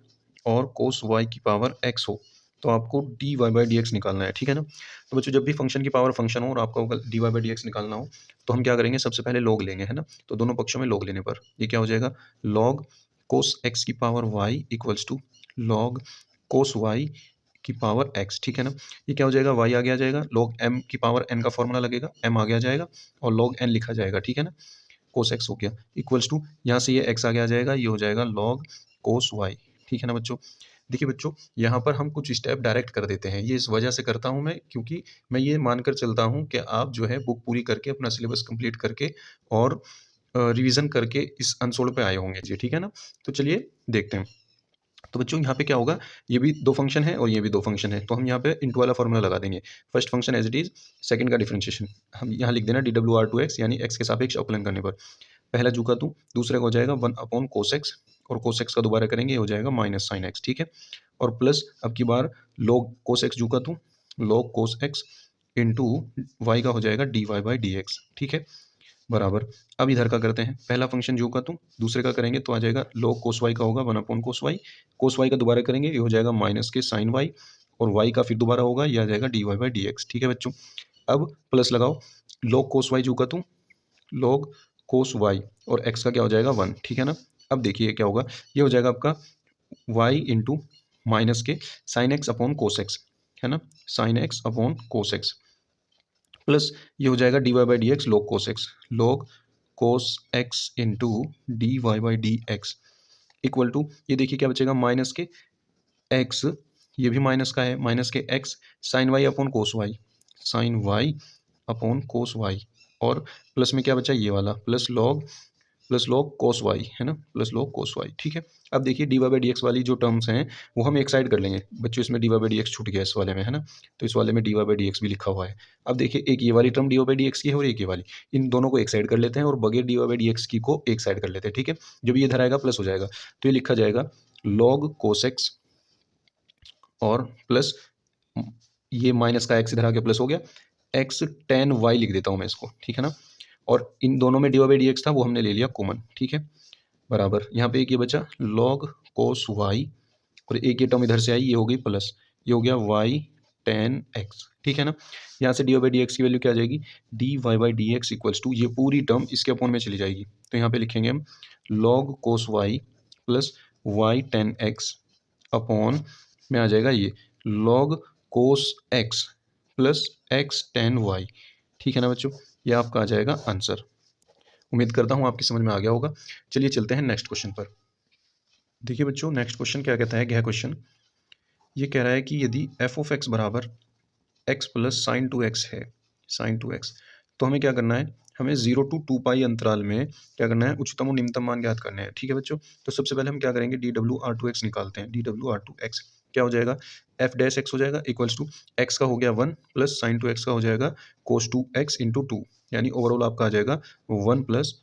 और cos y की पावर x हो, तो आपको dy/dx निकालना है, ठीक है ना। तो बच्चों, जब भी फंक्शन की पावर फंक्शन हो और आपको dy/dx निकालना हो, तो हम क्या करेंगे, सबसे पहले लॉग लेंगे, है ना। तो दोनों पक्षों में लॉग लेने पर ये क्या हो जाएगा, log cos x की पावर y equals to log cos y की पावर x, ठीक है ना। ये क्या हो जाएगा, y आगे आ जाएगा, log m की पावर n का फॉर्मूला लगेगा, m आगे आ जाएगा, और log n लिखा जाएगा, ठीक है ना। cos x हो गया इक्वल्स टू, यहाँ से ये x आगे आ जाएगा, ये हो जाएगा log cos y, ठीक है ना बच्चों। देखिए बच्चों, यहाँ पर हम कुछ स्टेप डायरेक्ट कर देते हैं, ये इस वजह से करता हूँ मैं, क्योंकि मैं ये मानकर चलता हूँ कि आप जो है बुक पूरी करके, अपना सिलेबस कंप्लीट करके और रिवीजन करके इस अनसोल्ड पे आए होंगे जी, ठीक है ना। तो चलिए देखते हैं। तो बच्चों यहाँ पे क्या होगा, ये भी 2 फंक्शन है और ये भी 2 फंक्शन है, तो हम यहाँ पे इनटू वाला फॉर्मूला लगा देंगे। First function as it is, second का डिफरेंशिएशन हम यहाँ लिख देना dwr2x, यानी x के सापेक्ष अवकलन करने पर पहला जू का तू, दूसरे का हो जाएगा 1/cos x, और cos x का दोबारा करेंगे, ये हो जाएगा -sin x, ठीक है। और प्लस अब की बार log cos x जू का तू, log cos x into y का हो जाएगा dy/dx, ठीक है, बराबर। अब इधर का करते हैं, पहला फंक्शन जो का तुम, दूसरे का करेंगे तो आ जाएगा log cos y का होगा 1/cos y, cos y का दोबारा करेंगे, ये हो जाएगा माइनस के sin y, और y का फिर दोबारा होगा, ये आ जाएगा dy/dx, ठीक है बच्चों। अब प्लस लगाओ, log cos y जो का तुम, log cos y, और x का क्या हो जाएगा 1, ठीक है ना। अब देखिए क्या होगा, ये हो जाएगा आपका y इंटू माइनस के sin x/cos x, है ना, sin x/cos x, प्लस ये हो जाएगा dy/dx log cos x, log cos x into dy/dx equal to, ये देखिए क्या बचेगा, माइनस के x, ये भी माइनस का है, माइनस के x sin y upon cos y, और प्लस में क्या बचा, ये वाला प्लस log cos y, है ना, प्लस log cos y, ठीक है। अब देखिए dy/dx वाली जो टर्म्स हैं वो हम एक साइड कर लेंगे बच्चों, इसमें dy/dx छूट गया इस वाले में, है ना, तो इस वाले में dy/dx भी लिखा हुआ है। अब देखिए एक ये वाली टर्म dy/dx की है और एक ये वाली, इन दोनों को एक साइड कर लेते हैं और बगैर dy/dx की को एक साइड कर लेते हैं, ठीक है। जब ये इधर आएगा प्लस हो जाएगा, तो ये लिखा जाएगा log cos x, और प्लस ये माइनस का x इधर आके प्लस हो गया, x tan y लिख देता हूँ मैं इसको, ठीक है ना। और इन दोनों में dy/dx था वो हमने ले लिया कॉमन, ठीक है, बराबर। यहाँ पे एक ये बचा log cos y, और एक ये टर्म इधर से आई, ये हो गई प्लस, ये हो गया y 10x, ठीक है ना। यहाँ से डी वाई डी एक्स की वैल्यू क्या आ जाएगी, d y by d x equals to, ये पूरी टर्म इसके अपॉन में चली जाएगी, तो यहाँ पे लिखेंगे हम log cos y plus y 10x upon में आ जाएगा ये log cos x plus x 10y, ठीक है ना बच्चों। ये आपका आ जाएगा आंसर। उम्मीद करता हूँ आपकी समझ में आ गया होगा। चलिए चलते हैं नेक्स्ट क्वेश्चन पर। देखिए बच्चों, नेक्स्ट क्वेश्चन क्या कहता है, यह क्वेश्चन ये कह रहा है कि यदि एफ ऑफ एक्स बराबर x plus sign to x है, साइन टू एक्स, तो हमें क्या करना है, हमें 0 टू 2 पाई अंतराल में क्या करना है, उच्चतम और निम्नतम मान ज्ञात करने हैं, ठीक है बच्चों। तो सबसे पहले हम क्या करेंगे, डी डब्ल्यू आर टू एक्स निकालते हैं। डी डब्ल्यू आर टू एक्स क्या हो जाएगा, एफ डैश एक्स हो जाएगा इक्वल्स टू एक्स का हो गया 1 प्लस साइन टू एक्स का हो जाएगा कोस टू एक्स इंटू टू, यानी ओवरऑल आपका आ जाएगा 1 प्लस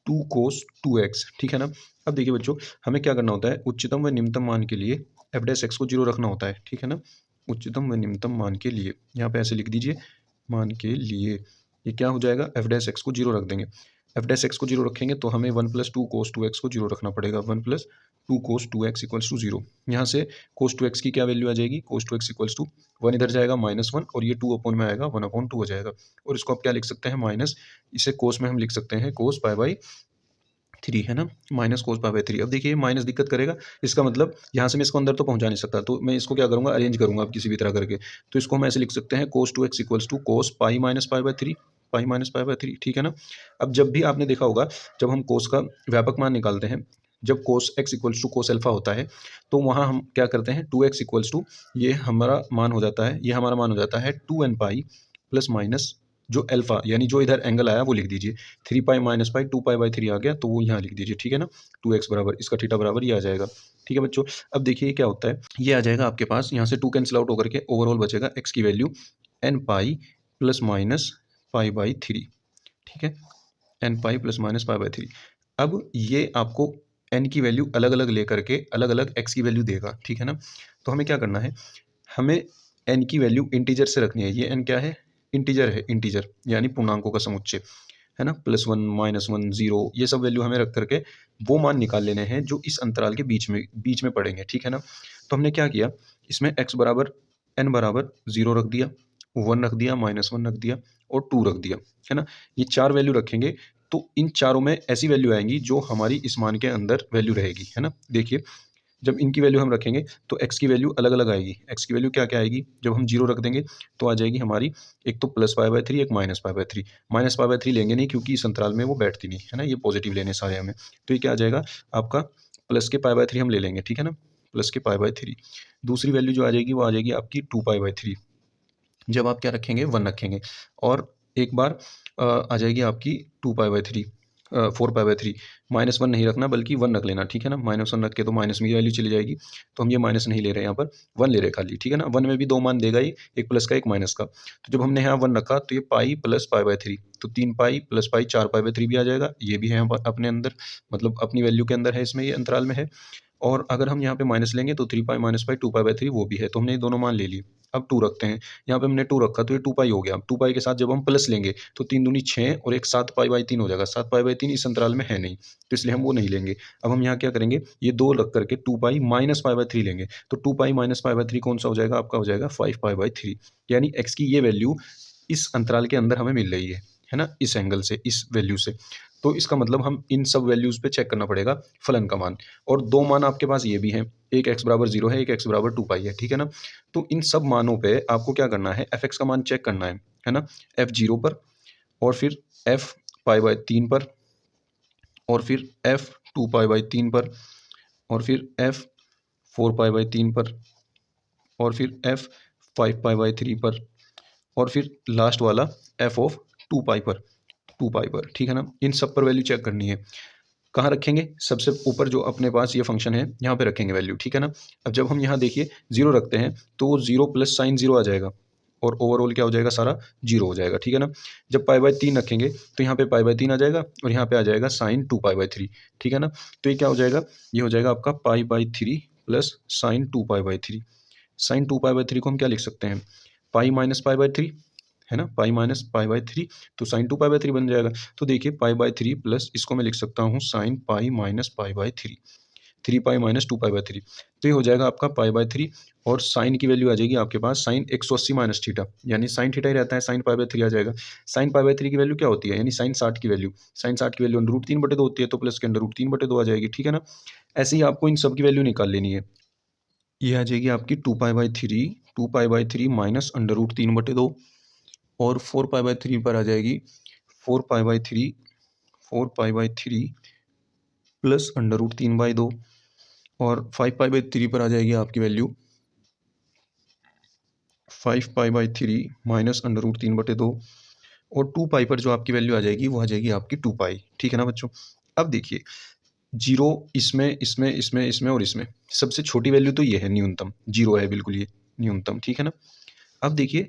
2 कोस 2x, ठीक है ना। अब देखिए बच्चों, हमें क्या करना होता है, उच्चतम व निम्नतम मान के लिए एफ डैश एक्स को 0 रखना होता है, ठीक है ना। उच्चतम व निम्नतम मान के लिए यहाँ पे ऐसे लिख दीजिए, मान के लिए ये क्या हो जाएगा, एफ डैश एक्स को 0 रख देंगे। एफ डैश एक्स को 0 रखेंगे तो हमें 1 प्लस 2 कोस 2x को 0 रखना पड़ेगा, 1 plus 2 cos 2x equals to 0। यहाँ से कोस 2x की क्या वैल्यू आ जाएगी, कोस 2x इक्वल्स टू 1 इधर जाएगा -1 और ये 2 अपॉन में आएगा 1/2 हो जाएगा, और इसको आप क्या लिख सकते हैं माइनस, इसे कोस में हम लिख सकते हैं कोस पाई बाई 3, है ना, माइनस कोस पाई बाई 3। अब देखिए माइनस दिक्कत करेगा, इसका मतलब यहाँ से मैं इसको अंदर तो पहुँचा नहीं सकता, तो मैं इसको क्या करूँगा, अरेंज करूँगा अब किसी भी तरह करके। तो इसको हम ऐसे लिख सकते हैं cos 2x equals to cos pi minus pi by 3, pi minus pi by 3, ठीक है ना। अब जब भी आपने देखा होगा, जब हम कोस का व्यापक मान निकालते हैं, जब cos x equals to cos alpha होता है, तो वहाँ हम क्या करते हैं, 2x इक्वल्स टू ये हमारा मान हो जाता है, ये हमारा मान हो जाता है 2n पाई प्लस माइनस जो अल्फा, यानी जो इधर एंगल आया वो लिख दीजिए, 3 pi minus pi 2 pi by 3 आ गया, तो वो यहाँ लिख दीजिए, ठीक है ना। 2x बराबर इसका थीटा बराबर ये आ जाएगा, ठीक है बच्चों। अब देखिए क्या होता है, ये आ जाएगा आपके पास, यहाँ से 2 कैंसिल आउट होकर के ओवरऑल बचेगा x की value n pi plus minus pi by 3, ठीक है, n pi plus minus pi by 3। अब ये आपको n की वैल्यू अलग अलग लेकर के अलग अलग x की वैल्यू देगा, ठीक है ना। तो हमें क्या करना है, हमें n की वैल्यू इंटीजर से रखनी है, ये n क्या है, इंटीजर है, इंटीजर यानी पूर्णांकों का समुच्चय, है ना, +1 -1 0 ये सब वैल्यू हमें रख करके वो मान निकाल लेने हैं जो इस अंतराल के बीच में पड़ेंगे, ठीक है ना। तो हमने क्या किया, इसमें x बराबर n बराबर 0 रख दिया, 1 रख दिया, -1 रख दिया और 2 रख दिया, है ना। ये 4 वैल्यू रखेंगे तो इन चारों में ऐसी वैल्यू आएंगी जो हमारी इस मान के अंदर वैल्यू रहेगी, है ना। देखिए जब इनकी वैल्यू हम रखेंगे तो x की वैल्यू अलग अलग आएगी, x की वैल्यू क्या क्या आएगी, जब हम 0 रख देंगे तो आ जाएगी हमारी, एक तो प्लस पाई बाई 3, एक minus pi by 3। Minus pi by 3 लेंगे नहीं क्योंकि इस अंतराल में वो बैठती नहीं, है ना, ये पॉजिटिव लेने सारे हमें, तो ये क्या आ जाएगा आपका, प्लस के पाई बाई 3 हम ले लेंगे, ठीक है ना, प्लस के पाई बाई 3। दूसरी वैल्यू जो आ जाएगी वो आ जाएगी आपकी 2 पाई बाई 3, जब आप क्या रखेंगे 1 रखेंगे, और एक बार आ जाएगी आपकी 2 पाई बाई 3, 4 पाई बाई 3, -1 नहीं रखना बल्कि 1 रख लेना, ठीक है ना। -1 रख के तो माइनस में ये वैल्यू चली जाएगी, तो हम ये माइनस नहीं ले रहे हैं, यहाँ पर 1 ले रहे हैं खाली, ठीक है ना। 1 में भी 2 मान देगा ही, एक प्लस का एक माइनस का, तो जब हमने यहाँ 1 रखा तो ये पाई प्लस पाई बाई 3, तो 3 pi plus pi 4 pi by 3 भी आ जाएगा, ये भी है यहाँ पर अपने अंदर, मतलब अपनी वैल्यू के अंदर है, इसमें ये अंतराल में है। और अगर हम यहाँ पे माइनस लेंगे तो 3 pi minus pi 2 pi by 3 वो भी है, तो हमने ये दोनों मान ले लिए। अब 2 रखते हैं, यहाँ पे हमने 2 रखा तो ये 2 पाई हो गया, 2 पाई के साथ जब हम प्लस लेंगे तो 3 दूनी 6 और एक 7 पाई बाई 3 हो जाएगा, 7 पाई बाई 3 इस अंतराल में है नहीं, तो इसलिए हम वो नहीं लेंगे। अब हम यहाँ क्या करेंगे, ये 2 रख करके 2 पाई माइनस पाई बाई 3 लेंगे, तो 2 पाई माइनस पाई बाई 3 कौन सा हो जाएगा आपका, हो जाएगा 5 पाई बाई 3, यानी x की ये वैल्यू इस अंतराल के अंदर हमें मिल रही है ना, इस एंगल से, इस वैल्यू से। तो इसका मतलब हम इन सब वैल्यूज़ पे चेक करना पड़ेगा फलन का मान, और 2 मान आपके पास ये भी हैं, एक x बराबर 0 है, एक x बराबर 2 पाई है, ठीक है ना। तो इन सब मानों पे आपको क्या करना है, f(x) का मान चेक करना है ना, f(0) पर, और फिर f पाई बाई 3 पर, और फिर f 2 पाई बाई 3 पर, और फिर f 4 पाई बाई 3 पर, और फिर f 5 पाई बाई 3 पर, और फिर लास्ट वाला f ऑफ 2 पाई पर, 2 पाई पर, ठीक है ना। इन सब पर वैल्यू चेक करनी है। कहाँ रखेंगे, सबसे ऊपर जो अपने पास ये फंक्शन है यहाँ पे रखेंगे वैल्यू, ठीक है ना। अब जब हम यहाँ देखिए 0 रखते हैं तो वो 0 प्लस साइन 0 आ जाएगा, और ओवरऑल क्या हो जाएगा, सारा 0 हो जाएगा, ठीक है ना। जब पाई बाई 3 रखेंगे तो यहाँ पे पाई बाई 3 आ जाएगा, और यहाँ पे आ जाएगा साइन 2 पाई बाई 3, ठीक है ना। तो ये क्या हो जाएगा, ये हो जाएगा आपका pi by 3 plus sine 2 pi by 3। Sine 2 pi by 3 को हम क्या लिख सकते हैं, पाई माइनस पाई बाई 3, है ना, पाई माइनस पाई बाई 3, तो साइन 2 पाई बाई 3 बन जाएगा। तो देखिए पाई बाई 3 प्लस इसको मैं लिख सकता हूँ sine pi minus pi by 3, 3 pi minus 2 pi by 3, तो ये हो जाएगा आपका पाई बाय 3। और साइन की वैल्यू आ जाएगी आपके पास साइन 180 माइनस थीटा, यानी साइन थीटा ही रहता है, साइन पाई बाय 3 आ जाएगा। साइन पाई बाय 3 की वैल्यू क्या होती है, यानी साइन 60 की वैल्यू, साइन 60 की वैल्यू अंडर रूट 3/2 होती है, तो प्लस के अंडर रूट 3/2 आ जाएगी, ठीक है ना। ऐसे ही आपको इन सब की वैल्यू निकाल लेनी है। ये आ जाएगी आपकी 2 pi by 3, 2 pi by 3 minus under root 3/2, और 4 पाई बाय 3 पर आ जाएगी 4 pi by 3, 4 pi by 3 plus under root 3/2, और 5 पाई बाय 3 पर आ जाएगी आपकी value 5 pi by 3 minus under root 3/2, और 2 पाई पर जो आपकी वैल्यू आ जाएगी वो आ जाएगी आपकी 2 पाई, ठीक है ना बच्चों। अब देखिए, जीरो इसमें इसमें इसमें इसमें और इसमें सबसे छोटी वैल्यू तो ये है न्यूनतम, जीरो है बिल्कुल ये न्यूनतम, ठीक है ना। अब देखिए,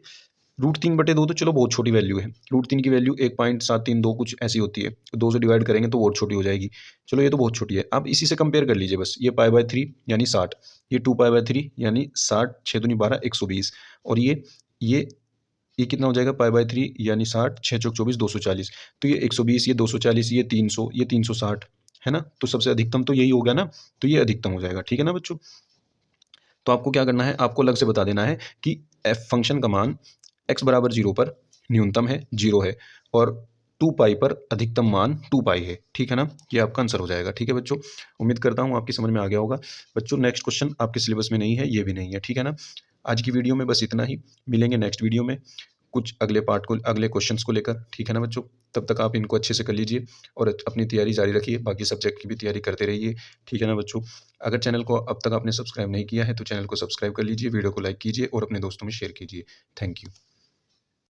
रूट 3/2 तो चलो बहुत छोटी वैल्यू है, रूट 3 की वैल्यू 1.732 कुछ ऐसी होती है, तो 2 से डिवाइड करेंगे तो और छोटी हो जाएगी। चलो ये तो बहुत छोटी है, अब इसी से कंपेयर कर लीजिए बस, ये पाई बाय 3 यानी 60, ये 2 पाई बाय 3 यानी 60, 6 दूनी 12, 120, और ये ये कितना हो जाएगा, पाई बाय 3 यानी 60, 6 चौक 24, 240, तो ये 120, ये 240, ये 300, ये 360, है ना। तो सबसे अधिकतम तो यही हो गया ना, तो ये अधिकतम हो जाएगा, ठीक है ना बच्चों। तो आपको क्या करना है, आपको अलग से बता देना है कि एफ फंक्शन का मान x बराबर 0 पर न्यूनतम है, 0 है, और 2 पाई पर अधिकतम मान 2 पाई है, ठीक है ना। ये आपका आंसर हो जाएगा, ठीक है बच्चों। उम्मीद करता हूँ आपकी समझ में आ गया होगा बच्चों। नेक्स्ट क्वेश्चन आपके सिलेबस में नहीं है, ये भी नहीं है, ठीक है ना। आज की वीडियो में बस इतना ही, मिलेंगे नेक्स्ट वीडियो में कुछ अगले पार्ट को, अगले क्वेश्चंस को लेकर, ठीक है ना बच्चों। तब तक आप इनको अच्छे से कर लीजिए और अपनी तैयारी जारी रखिए, बाकी सब्जेक्ट की भी तैयारी करते रहिए, ठीक है ना बच्चों। अगर चैनल को अब तक आपने सब्सक्राइब नहीं किया है तो चैनल को सब्सक्राइब कर लीजिए, वीडियो को लाइक कीजिए और अपने दोस्तों में शेयर कीजिए। Thank you.